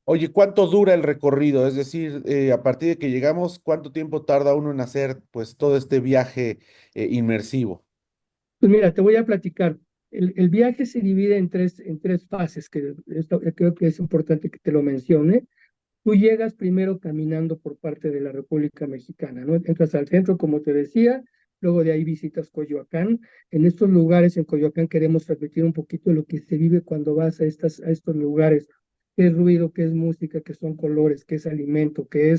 Oye, ¿cuánto dura el recorrido? Es decir, a partir de que llegamos, ¿cuánto tiempo tarda uno en hacer pues todo este viaje inmersivo? Pues mira, te voy a platicar. El viaje se divide en tres fases, que creo que es importante que te lo mencione. Tú llegas primero caminando por parte de la República Mexicana, ¿no? Entras al centro, como te decía, luego de ahí visitas Coyoacán. En estos lugares, en Coyoacán, queremos transmitir un poquito lo que se vive cuando vas a estos lugares. Qué es ruido, qué es música, qué son colores, qué es alimento, qué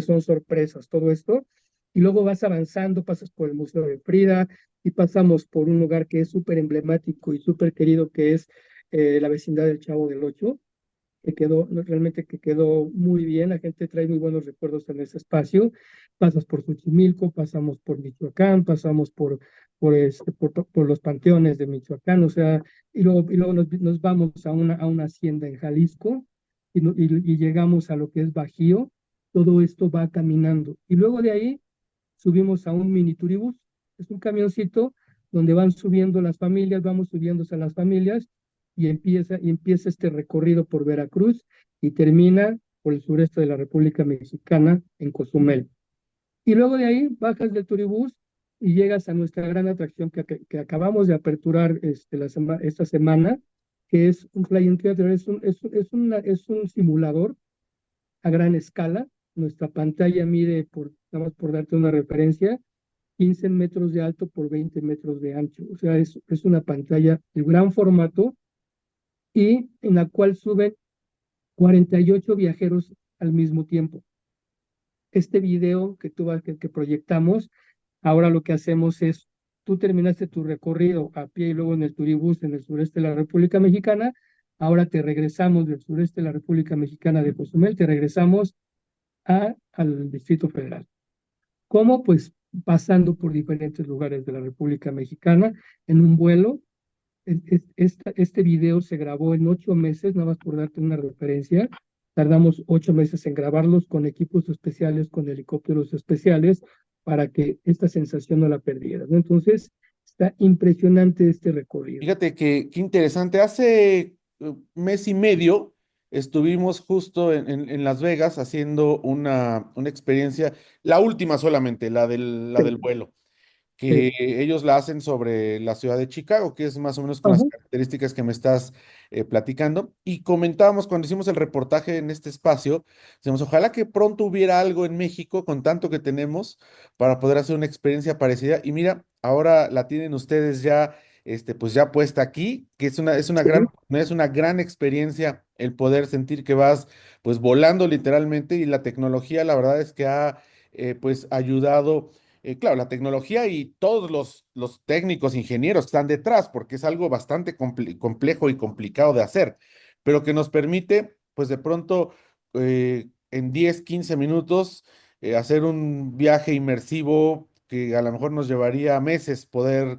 son sorpresas, todo esto. Y luego vas avanzando, pasas por el Museo de Frida y pasamos por un lugar que es súper emblemático y súper querido, que es la vecindad del Chavo del Ocho, que quedó muy bien. La gente trae muy buenos recuerdos en ese espacio. Pasas por Xochimilco, pasamos por Michoacán, pasamos por los panteones de Michoacán, o sea, y luego nos vamos a una hacienda en Jalisco y llegamos a lo que es Bajío. Todo esto va caminando. Y luego de ahí subimos a un mini turibús. Es un camioncito donde van subiendo las familias, vamos subiéndose a las familias y empieza este recorrido por Veracruz y termina por el sureste de la República Mexicana en Cozumel. Y luego de ahí bajas del turibús y llegas a nuestra gran atracción que acabamos de aperturar esta semana, que es un Flying Theater. Es un simulador a gran escala. Nuestra pantalla mide, nada más por darte una referencia, 15 metros de alto por 20 metros de ancho. O sea, es una pantalla de gran formato y en la cual suben 48 viajeros al mismo tiempo. este video que proyectamos, ahora lo que hacemos es, tú terminaste tu recorrido a pie y luego en el turibús en el sureste de la República Mexicana, ahora te regresamos del sureste de la República Mexicana de Cozumel, te regresamos al Distrito Federal. ¿Cómo? Pues pasando por diferentes lugares de la República Mexicana en un vuelo. Este video se grabó en 8 meses, nada más por darte una referencia. Tardamos 8 meses en grabarlos con equipos especiales, con helicópteros especiales, para que esta sensación no la perdieras, ¿no? Entonces, está impresionante este recorrido. Fíjate qué interesante. Hace mes y medio estuvimos justo en Las Vegas haciendo una experiencia, la última solamente, la del vuelo, que ellos la hacen sobre la ciudad de Chicago, que es más o menos con las características que me estás platicando. Y comentábamos cuando hicimos el reportaje en este espacio, decimos, ojalá que pronto hubiera algo en México con tanto que tenemos para poder hacer una experiencia parecida. Y mira, ahora la tienen ustedes ya, pues ya puesta aquí, que es una gran experiencia el poder sentir que vas pues volando literalmente, y la tecnología la verdad es que ha pues ayudado. Claro, la tecnología y todos los técnicos, ingenieros que están detrás, porque es algo bastante complejo y complicado de hacer, pero que nos permite, pues de pronto, en 10, 15 minutos, hacer un viaje inmersivo que a lo mejor nos llevaría meses poder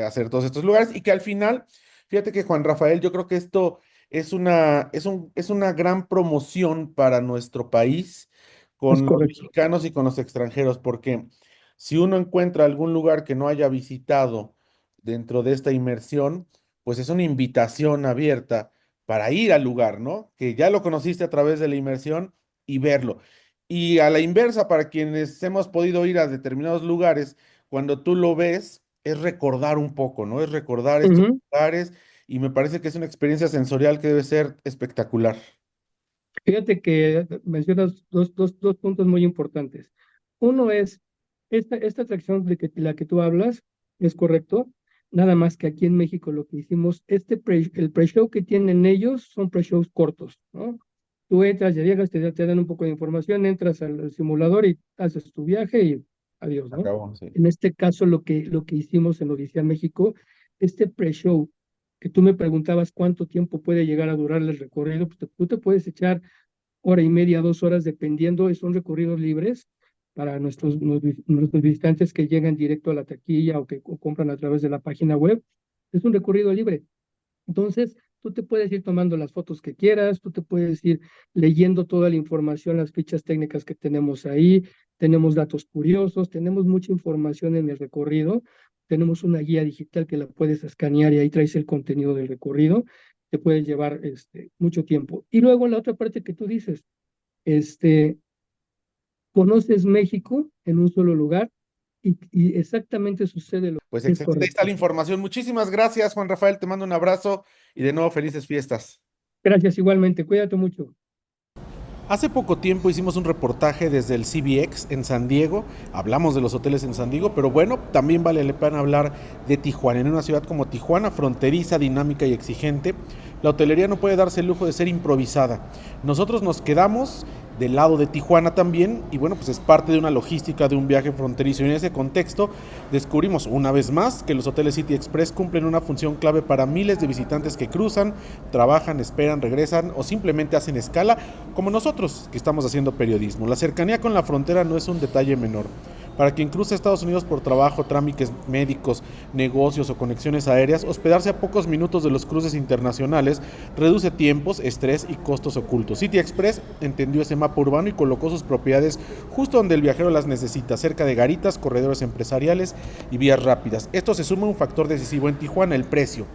hacer todos estos lugares, y que al final, fíjate que Juan Rafael, yo creo que esto es una gran promoción para nuestro país con los mexicanos y con los extranjeros, porque si uno encuentra algún lugar que no haya visitado dentro de esta inmersión, pues es una invitación abierta para ir al lugar, ¿no? Que ya lo conociste a través de la inmersión y verlo. Y a la inversa, para quienes hemos podido ir a determinados lugares, cuando tú lo ves, es recordar un poco, ¿no? Es recordar estos lugares, y me parece que es una experiencia sensorial que debe ser espectacular. Fíjate que mencionas dos puntos muy importantes. Uno es, esta atracción de la que tú hablas es correcto, nada más que aquí en México lo que hicimos, el pre-show que tienen ellos son pre-shows cortos, ¿no? Tú entras, ya llegas, te dan un poco de información, entras al simulador y haces tu viaje y adiós, ¿no? Acabó, sí. En este caso lo que hicimos en Odisea México, este pre-show, que tú me preguntabas cuánto tiempo puede llegar a durar el recorrido, pues tú te puedes echar 1:30, 2 horas, dependiendo, son recorridos libres para nuestros visitantes que llegan directo a la taquilla o que compran a través de la página web. Es un recorrido libre. Entonces, tú te puedes ir tomando las fotos que quieras, tú te puedes ir leyendo toda la información, las fichas técnicas que tenemos ahí, tenemos datos curiosos, tenemos mucha información en el recorrido, tenemos una guía digital que la puedes escanear y ahí traes el contenido del recorrido, te puede llevar mucho tiempo. Y luego la otra parte que tú dices, conoces México en un solo lugar y exactamente sucede lo Pues que es excelente, ahí está la información. Muchísimas gracias, Juan Rafael, te mando un abrazo y de nuevo felices fiestas. Gracias igualmente, cuídate mucho. Hace poco tiempo hicimos un reportaje desde el CBX en San Diego, hablamos de los hoteles en San Diego, pero bueno, también vale la pena hablar de Tijuana. En una ciudad como Tijuana, fronteriza, dinámica y exigente, la hotelería no puede darse el lujo de ser improvisada. Nosotros nos quedamos del lado de Tijuana también, y bueno, pues es parte de una logística de un viaje fronterizo, y en ese contexto descubrimos una vez más que los hoteles City Express cumplen una función clave para miles de visitantes que cruzan, trabajan, esperan, regresan o simplemente hacen escala, como nosotros que estamos haciendo periodismo. La cercanía con la frontera no es un detalle menor. Para quien cruza Estados Unidos por trabajo, trámites médicos, negocios o conexiones aéreas, hospedarse a pocos minutos de los cruces internacionales reduce tiempos, estrés y costos ocultos. City Express entendió ese mapa urbano y colocó sus propiedades justo donde el viajero las necesita, cerca de garitas, corredores empresariales y vías rápidas. Esto se suma a un factor decisivo en Tijuana, el precio.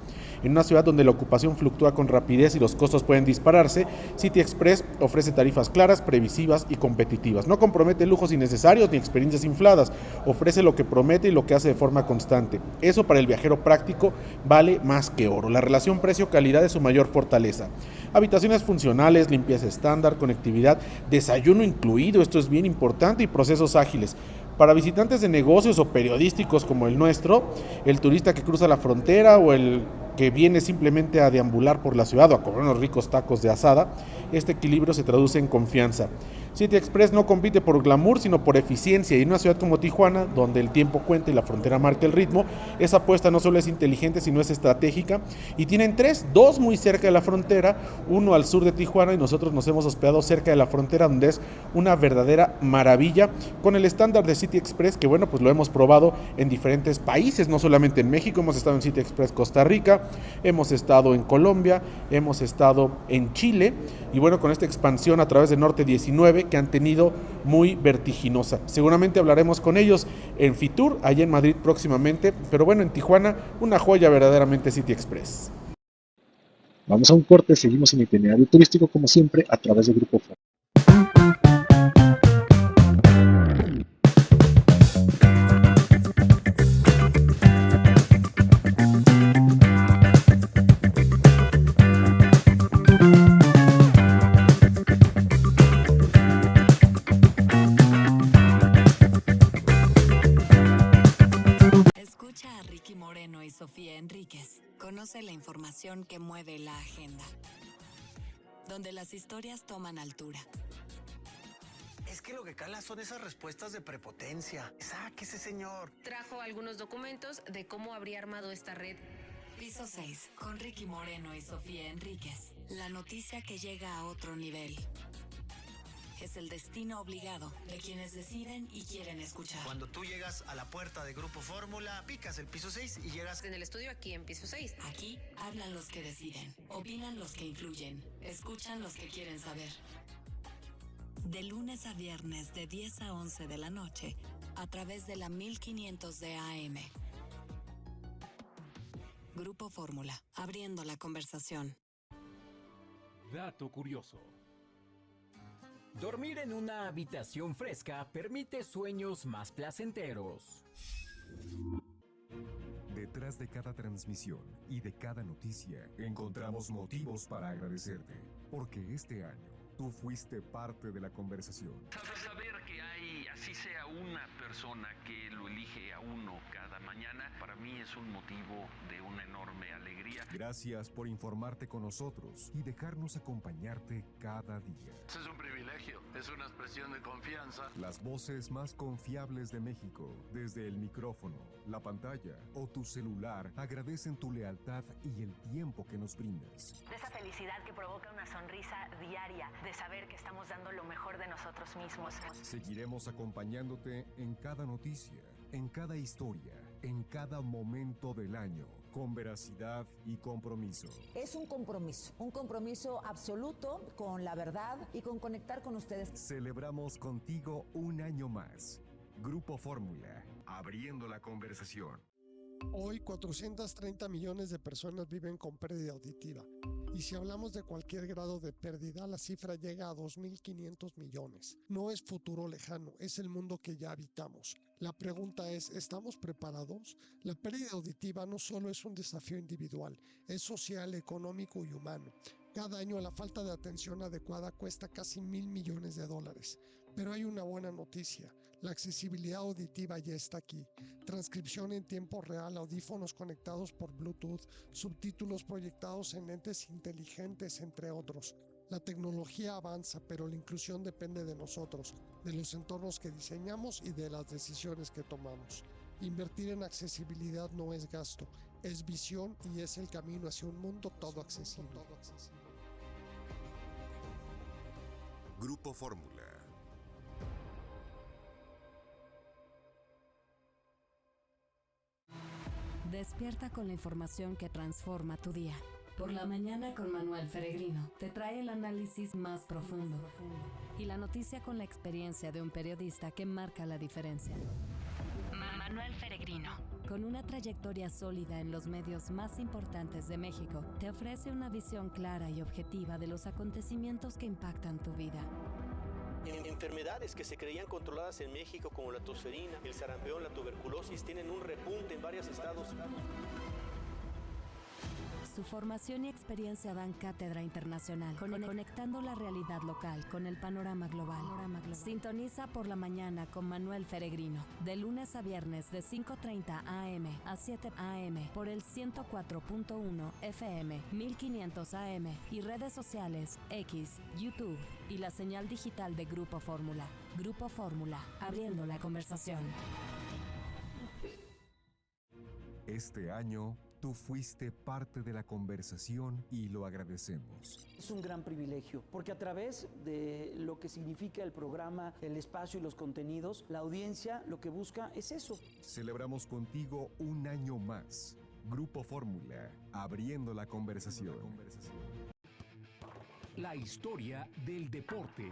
En una ciudad donde la ocupación fluctúa con rapidez y los costos pueden dispararse, City Express ofrece tarifas claras, previsivas y competitivas. No compromete lujos innecesarios ni experiencias infladas, ofrece lo que promete y lo que hace de forma constante. Eso para el viajero práctico vale más que oro. La relación precio-calidad es su mayor fortaleza. Habitaciones funcionales, limpieza estándar, conectividad, desayuno incluido, esto es bien importante, y procesos ágiles. Para visitantes de negocios o periodísticos como el nuestro, el turista que cruza la frontera o el que viene simplemente a deambular por la ciudad o a comer unos ricos tacos de asada, este equilibrio se traduce en confianza. City Express no compite por glamour, sino por eficiencia, y en una ciudad como Tijuana, donde el tiempo cuenta y la frontera marca el ritmo, esa apuesta no solo es inteligente, sino es estratégica, y tienen dos muy cerca de la frontera, uno al sur de Tijuana, y nosotros nos hemos hospedado cerca de la frontera, donde es una verdadera maravilla, con el estándar de City Express, que bueno, pues lo hemos probado en diferentes países, no solamente en México. Hemos estado en City Express Costa Rica, hemos estado en Colombia, hemos estado en Chile, y bueno, con esta expansión a través de Norte 19 que han tenido muy vertiginosa. Seguramente hablaremos con ellos en Fitur, allá en Madrid próximamente, pero bueno, en Tijuana, una joya verdaderamente City Express. Vamos a un corte, seguimos en Itinerario Turístico como siempre a través de Grupo Fórmula. Sofía Enríquez. Conoce la información que mueve la agenda, donde las historias toman altura. Es que lo que cala son esas respuestas de prepotencia. Sáquese, señor. Trajo algunos documentos de cómo habría armado esta red. Piso 6, con Ricky Moreno y Sofía Enríquez. La noticia que llega a otro nivel. Es el destino obligado de quienes deciden y quieren escuchar. Cuando tú llegas a la puerta de Grupo Fórmula, picas el piso 6 y llegas en el estudio aquí en piso 6. Aquí hablan los que deciden, opinan los que influyen, escuchan los que quieren saber. De lunes a viernes de 10 a 11 de la noche, a través de la 1500 de AM. Grupo Fórmula, abriendo la conversación. Dato curioso. Dormir en una habitación fresca permite sueños más placenteros. Detrás de cada transmisión y de cada noticia encontramos motivos para agradecerte, porque este año tú fuiste parte de la conversación. Saber que hay, así sea una persona que lo elige a uno cada mañana, para mí es un motivo de una enorme alegría. Gracias por informarte con nosotros y dejarnos acompañarte cada día. Es un privilegio, es una expresión de confianza. Las voces más confiables de México, desde el micrófono, la pantalla o tu celular, agradecen tu lealtad y el tiempo que nos brindas. De esa felicidad que provoca una sonrisa diaria, de saber que estamos dando lo mejor de nosotros mismos. Seguiremos acompañándote en cada noticia, en cada historia, en cada momento del año, con veracidad y compromiso. Es un compromiso absoluto con la verdad y con conectar con ustedes. Celebramos contigo un año más. Grupo Fórmula, abriendo la conversación. Hoy 430 millones de personas viven con pérdida auditiva. Y si hablamos de cualquier grado de pérdida, la cifra llega a 2.500 millones. No es futuro lejano, es el mundo que ya habitamos. La pregunta es, ¿estamos preparados? La pérdida auditiva no solo es un desafío individual, es social, económico y humano. Cada año la falta de atención adecuada cuesta casi $1.000 millones. Pero hay una buena noticia. La accesibilidad auditiva ya está aquí. Transcripción en tiempo real, audífonos conectados por Bluetooth, subtítulos proyectados en lentes inteligentes, entre otros. La tecnología avanza, pero la inclusión depende de nosotros, de los entornos que diseñamos y de las decisiones que tomamos. Invertir en accesibilidad no es gasto, es visión y es el camino hacia un mundo todo accesible. Grupo Fórmula. Despierta con la información que transforma tu día. Por la mañana con Manuel Feregrino te trae el análisis más profundo y la noticia con la experiencia de un periodista que marca la diferencia. Manuel Feregrino, con una trayectoria sólida en los medios más importantes de México, te ofrece una visión clara y objetiva de los acontecimientos que impactan tu vida. Enfermedades que se creían controladas en México como la tosferina, el sarampión, la tuberculosis tienen un repunte en varios estados. Su formación y experiencia dan cátedra internacional, conectando la realidad local con el panorama global. Sintoniza por la mañana con Manuel Feregrino, de lunes a viernes de 5:30 a.m. a 7 a.m. por el 104.1 FM, 1500 AM y redes sociales X, YouTube y la señal digital de Grupo Fórmula. Grupo Fórmula, abriendo la conversación. Este año, tú fuiste parte de la conversación y lo agradecemos. Es un gran privilegio, porque a través de lo que significa el programa, el espacio y los contenidos, la audiencia lo que busca es eso. Celebramos contigo un año más. Grupo Fórmula, abriendo la conversación. La historia del deporte.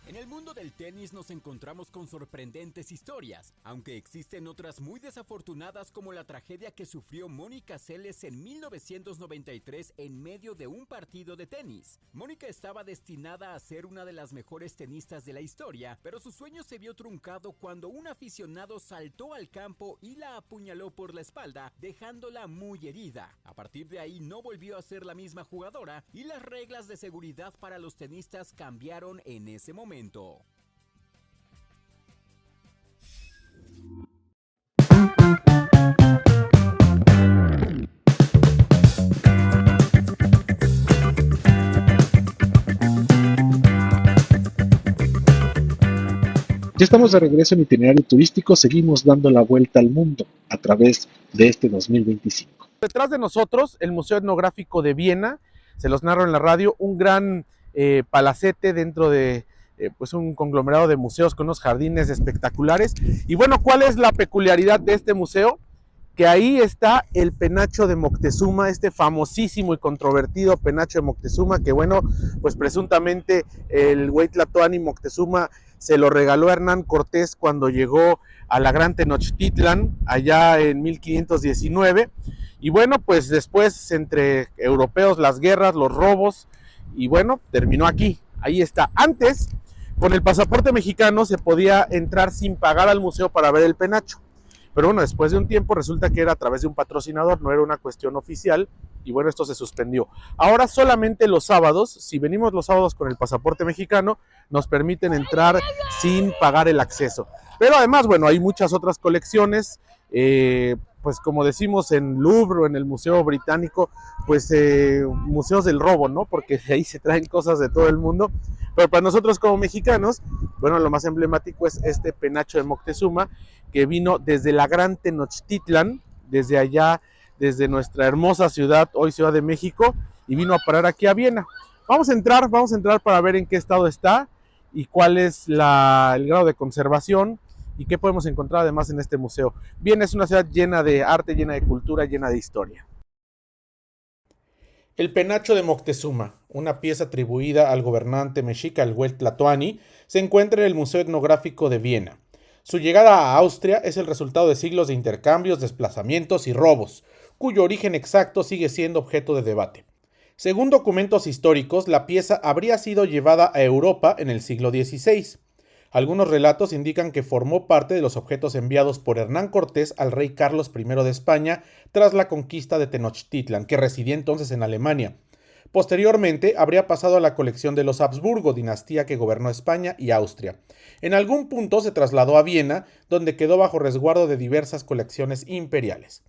En el mundo del tenis nos encontramos con sorprendentes historias, aunque existen otras muy desafortunadas como la tragedia que sufrió Mónica Seles en 1993 en medio de un partido de tenis. Mónica estaba destinada a ser una de las mejores tenistas de la historia, pero su sueño se vio truncado cuando un aficionado saltó al campo y la apuñaló por la espalda, dejándola muy herida. A partir de ahí no volvió a ser la misma jugadora y las reglas de seguridad para los tenistas cambiaron en ese momento. Ya estamos de regreso en Itinerario Turístico, seguimos dando la vuelta al mundo a través de este 2025. Detrás de nosotros, el Museo Etnográfico de Viena, se los narro en la radio, un gran palacete dentro de pues un conglomerado de museos con unos jardines espectaculares. Y bueno, ¿cuál es la peculiaridad de este museo? Que ahí está el penacho de Moctezuma, este famosísimo y controvertido penacho de Moctezuma, que bueno, pues presuntamente el Hueytlatoani Moctezuma se lo regaló a Hernán Cortés cuando llegó a la Gran Tenochtitlan, allá en 1519, y bueno, pues después entre europeos, las guerras, los robos, y bueno, terminó aquí, ahí está. Antes, con el pasaporte mexicano se podía entrar sin pagar al museo para ver el penacho. Pero bueno, después de un tiempo resulta que era a través de un patrocinador, no era una cuestión oficial, y bueno, esto se suspendió. Ahora solamente los sábados, si venimos los sábados con el pasaporte mexicano, nos permiten entrar sin pagar el acceso. Pero además, bueno, hay muchas otras colecciones, pues como decimos en Louvre o en el Museo Británico, pues museos del robo, ¿no? Porque de ahí se traen cosas de todo el mundo. Pero para nosotros como mexicanos, bueno, lo más emblemático es este penacho de Moctezuma, que vino desde la Gran Tenochtitlan, desde allá, desde nuestra hermosa ciudad, hoy Ciudad de México, y vino a parar aquí a Viena. Vamos a entrar para ver en qué estado está y cuál es el grado de conservación y qué podemos encontrar además en este museo. Viena es una ciudad llena de arte, llena de cultura, llena de historia. El penacho de Moctezuma, una pieza atribuida al gobernante mexica el Hueytlatoani, se encuentra en el Museo Etnográfico de Viena. Su llegada a Austria es el resultado de siglos de intercambios, desplazamientos y robos, cuyo origen exacto sigue siendo objeto de debate. Según documentos históricos, la pieza habría sido llevada a Europa en el siglo XVI. Algunos relatos indican que formó parte de los objetos enviados por Hernán Cortés al rey Carlos I de España tras la conquista de Tenochtitlan, que residía entonces en Alemania. Posteriormente, habría pasado a la colección de los Habsburgo, dinastía que gobernó España y Austria. En algún punto se trasladó a Viena, donde quedó bajo resguardo de diversas colecciones imperiales.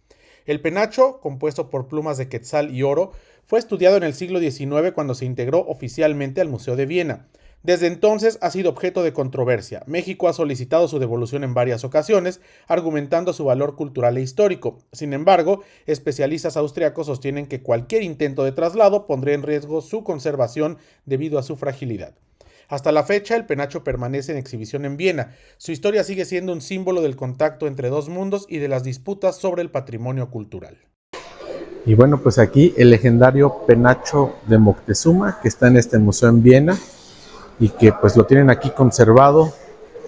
El penacho, compuesto por plumas de quetzal y oro, fue estudiado en el siglo XIX cuando se integró oficialmente al Museo de Viena. Desde entonces ha sido objeto de controversia. México ha solicitado su devolución en varias ocasiones, argumentando su valor cultural e histórico. Sin embargo, especialistas austriacos sostienen que cualquier intento de traslado pondría en riesgo su conservación debido a su fragilidad. Hasta la fecha, el penacho permanece en exhibición en Viena. Su historia sigue siendo un símbolo del contacto entre dos mundos y de las disputas sobre el patrimonio cultural. Y bueno, pues aquí el legendario penacho de Moctezuma, que está en este museo en Viena, y que pues lo tienen aquí conservado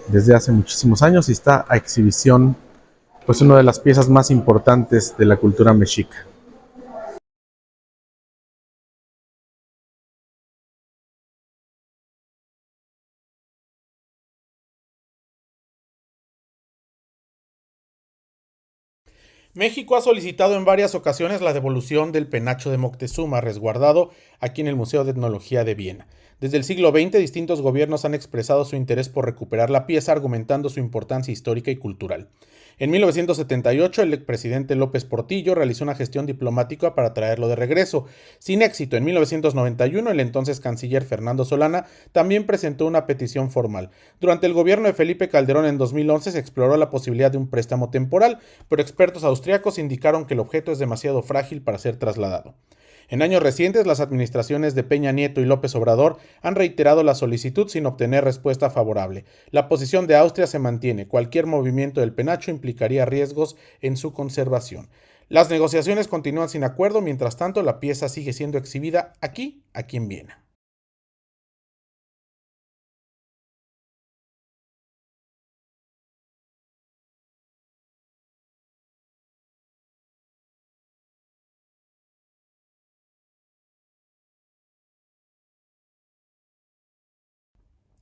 desde hace muchísimos años y está a exhibición, pues una de las piezas más importantes de la cultura mexica. México ha solicitado en varias ocasiones la devolución del penacho de Moctezuma, resguardado aquí en el Museo de Etnología de Viena. Desde el siglo XX, distintos gobiernos han expresado su interés por recuperar la pieza, argumentando su importancia histórica y cultural. En 1978, el expresidente López Portillo realizó una gestión diplomática para traerlo de regreso. Sin éxito, en 1991, el entonces canciller Fernando Solana también presentó una petición formal. Durante el gobierno de Felipe Calderón en 2011 se exploró la posibilidad de un préstamo temporal, pero expertos austríacos indicaron que el objeto es demasiado frágil para ser trasladado. En años recientes, las administraciones de Peña Nieto y López Obrador han reiterado la solicitud sin obtener respuesta favorable. La posición de Austria se mantiene. Cualquier movimiento del penacho implicaría riesgos en su conservación. Las negociaciones continúan sin acuerdo, mientras tanto la pieza sigue siendo exhibida aquí en Viena.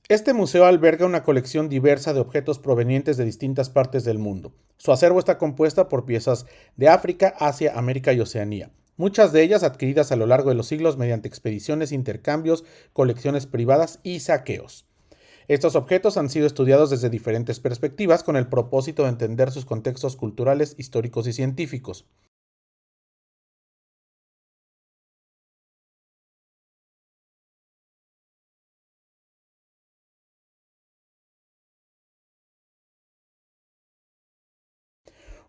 Este museo alberga una colección diversa de objetos provenientes de distintas partes del mundo. Su acervo está compuesta por piezas de África, Asia, América y Oceanía, muchas de ellas adquiridas a lo largo de los siglos mediante expediciones, intercambios, colecciones privadas y saqueos. Estos objetos han sido estudiados desde diferentes perspectivas con el propósito de entender sus contextos culturales, históricos y científicos.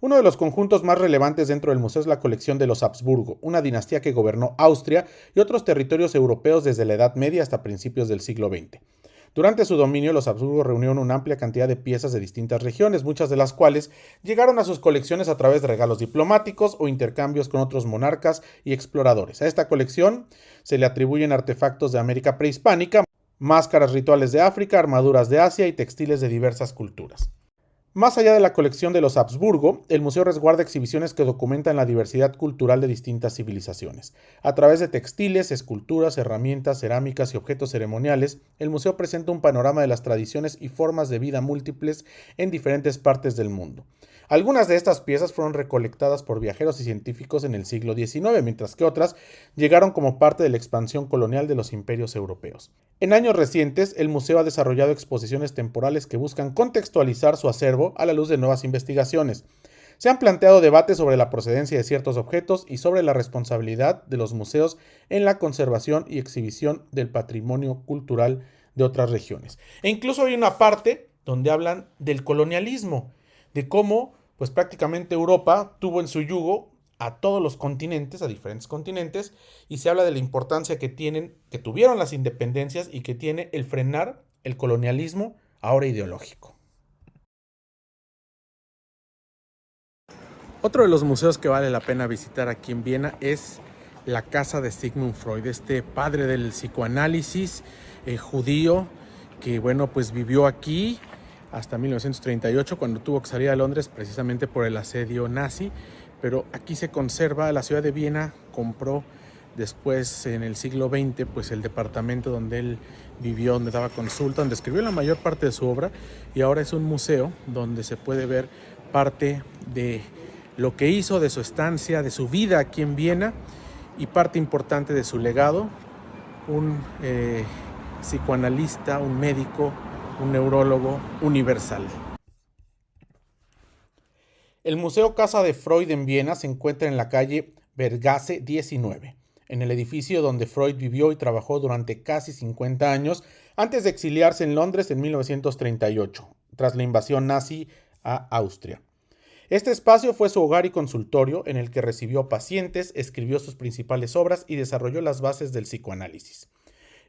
Uno de los conjuntos más relevantes dentro del museo es la colección de los Habsburgo, una dinastía que gobernó Austria y otros territorios europeos desde la Edad Media hasta principios del siglo XX. Durante su dominio, los Habsburgo reunieron una amplia cantidad de piezas de distintas regiones, muchas de las cuales llegaron a sus colecciones a través de regalos diplomáticos o intercambios con otros monarcas y exploradores. A esta colección se le atribuyen artefactos de América prehispánica, máscaras rituales de África, armaduras de Asia y textiles de diversas culturas. Más allá de la colección de los Habsburgo, el museo resguarda exhibiciones que documentan la diversidad cultural de distintas civilizaciones. A través de textiles, esculturas, herramientas, cerámicas y objetos ceremoniales, el museo presenta un panorama de las tradiciones y formas de vida múltiples en diferentes partes del mundo. Algunas de estas piezas fueron recolectadas por viajeros y científicos en el siglo XIX, mientras que otras llegaron como parte de la expansión colonial de los imperios europeos. En años recientes, el museo ha desarrollado exposiciones temporales que buscan contextualizar su acervo a la luz de nuevas investigaciones. Se han planteado debates sobre la procedencia de ciertos objetos y sobre la responsabilidad de los museos en la conservación y exhibición del patrimonio cultural de otras regiones. E incluso hay una parte donde hablan del colonialismo, de cómo pues prácticamente Europa tuvo en su yugo a todos los continentes, a diferentes continentes, y se habla de la importancia que tuvieron las independencias y que tiene el frenar el colonialismo ahora ideológico. Otro de los museos que vale la pena visitar aquí en Viena es la casa de Sigmund Freud, este padre del psicoanálisis judío que pues vivió aquí hasta 1938, cuando tuvo que salir a Londres precisamente por el asedio nazi, pero aquí se conserva. La ciudad de Viena compró después, en el siglo XX, pues el departamento donde él vivió, donde daba consulta, donde escribió la mayor parte de su obra, y ahora es un museo donde se puede ver parte de lo que hizo, de su estancia, de su vida aquí en Viena, y parte importante de su legado, un psicoanalista, un médico, un neurólogo universal. El Museo Casa de Freud en Viena se encuentra en la calle Bergasse 19, en el edificio donde Freud vivió y trabajó durante casi 50 años antes de exiliarse en Londres en 1938, tras la invasión nazi a Austria. Este espacio fue su hogar y consultorio en el que recibió pacientes, escribió sus principales obras y desarrolló las bases del psicoanálisis.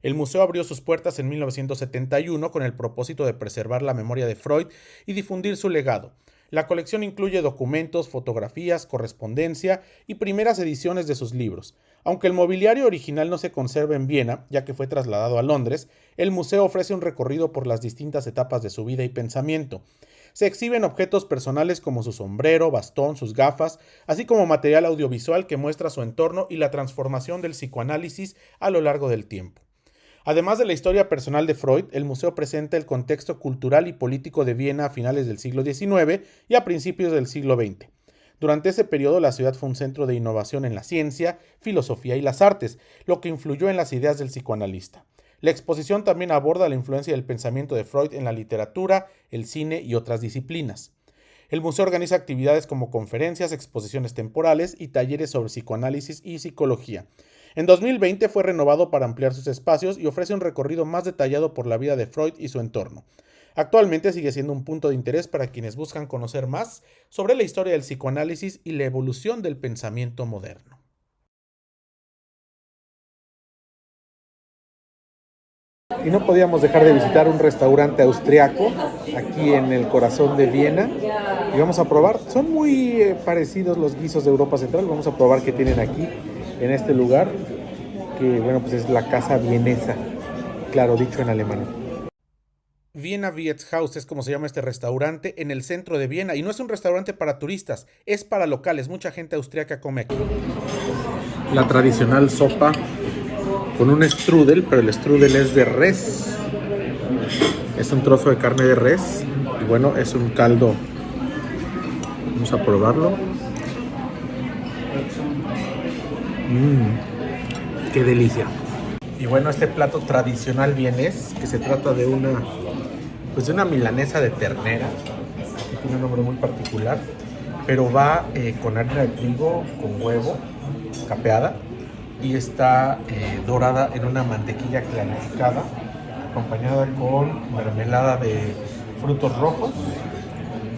El museo abrió sus puertas en 1971 con el propósito de preservar la memoria de Freud y difundir su legado. La colección incluye documentos, fotografías, correspondencia y primeras ediciones de sus libros. Aunque el mobiliario original no se conserva en Viena, ya que fue trasladado a Londres, el museo ofrece un recorrido por las distintas etapas de su vida y pensamiento. Se exhiben objetos personales como su sombrero, bastón, sus gafas, así como material audiovisual que muestra su entorno y la transformación del psicoanálisis a lo largo del tiempo. Además de la historia personal de Freud, el museo presenta el contexto cultural y político de Viena a finales del siglo XIX y a principios del siglo XX. Durante ese periodo, la ciudad fue un centro de innovación en la ciencia, filosofía y las artes, lo que influyó en las ideas del psicoanalista. La exposición también aborda la influencia del pensamiento de Freud en la literatura, el cine y otras disciplinas. El museo organiza actividades como conferencias, exposiciones temporales y talleres sobre psicoanálisis y psicología. En 2020 fue renovado para ampliar sus espacios y ofrece un recorrido más detallado por la vida de Freud y su entorno. Actualmente sigue siendo un punto de interés para quienes buscan conocer más sobre la historia del psicoanálisis y la evolución del pensamiento moderno. Y no podíamos dejar de visitar un restaurante austriaco aquí en el corazón de Viena y vamos a probar, son muy parecidos los guisos de Europa Central, vamos a probar qué tienen aquí en este lugar, que bueno, pues es la casa vienesa, claro, dicho en alemán. Vienna Wirtshaus es como se llama este restaurante en el centro de Viena y no es un restaurante para turistas, es para locales, mucha gente austriaca come aquí. La tradicional sopa con un strudel, pero el strudel es de res, es un trozo de carne de res y bueno, es un caldo, vamos a probarlo. ¡Qué delicia! Y bueno, este plato tradicional vienés, que se trata de una milanesa de ternera, que tiene un nombre muy particular, pero va con harina de trigo, con huevo, capeada, y está dorada en una mantequilla clarificada, acompañada con mermelada de frutos rojos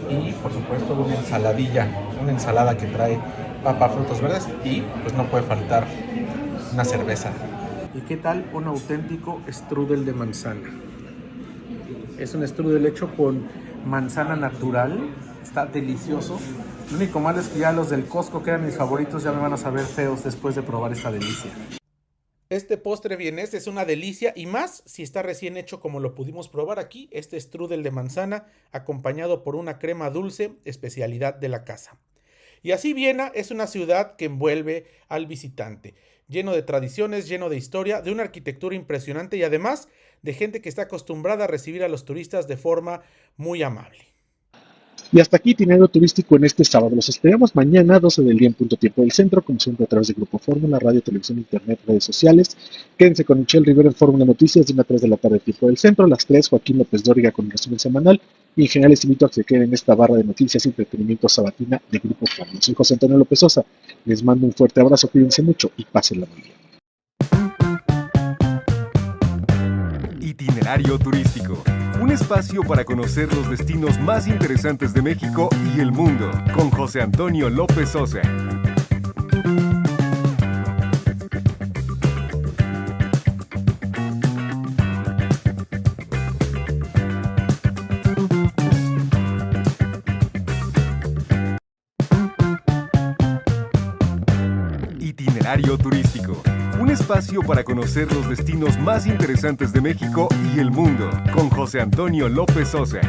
y por supuesto una ensalada que trae papa, frutos verdes y pues no puede faltar una cerveza. ¿Y qué tal un auténtico strudel de manzana? Es un strudel hecho con manzana natural, está delicioso. Lo único malo es que ya los del Costco, que eran mis favoritos, ya me van a saber feos después de probar esta delicia. Este postre vienés es una delicia y más si está recién hecho como lo pudimos probar aquí, este strudel de manzana acompañado por una crema dulce, especialidad de la casa. Y así Viena es una ciudad que envuelve al visitante, lleno de tradiciones, lleno de historia, de una arquitectura impresionante y además de gente que está acostumbrada a recibir a los turistas de forma muy amable. Y hasta aquí Itinerario Turístico en este sábado. Los esperamos mañana, 12 del día en punto tiempo del centro, como siempre a través de Grupo Fórmula, radio, televisión, internet, redes sociales. Quédense con Michelle Rivera en Fórmula Noticias de 1 a 3 de la tarde tiempo del centro, a las 3 Joaquín López Dóriga con el resumen semanal. Y en general les invito a que se queden en esta barra de noticias y entretenimiento sabatina de Grupo Fórmula. Soy José Antonio López Sosa. Les mando un fuerte abrazo, cuídense mucho y pásenla muy bien. Itinerario Turístico, un espacio para conocer los destinos más interesantes de México y el mundo, con José Antonio López Sosa. Itinerario Turístico, un espacio para conocer los destinos más interesantes de México y el mundo, con José Antonio López Sosa.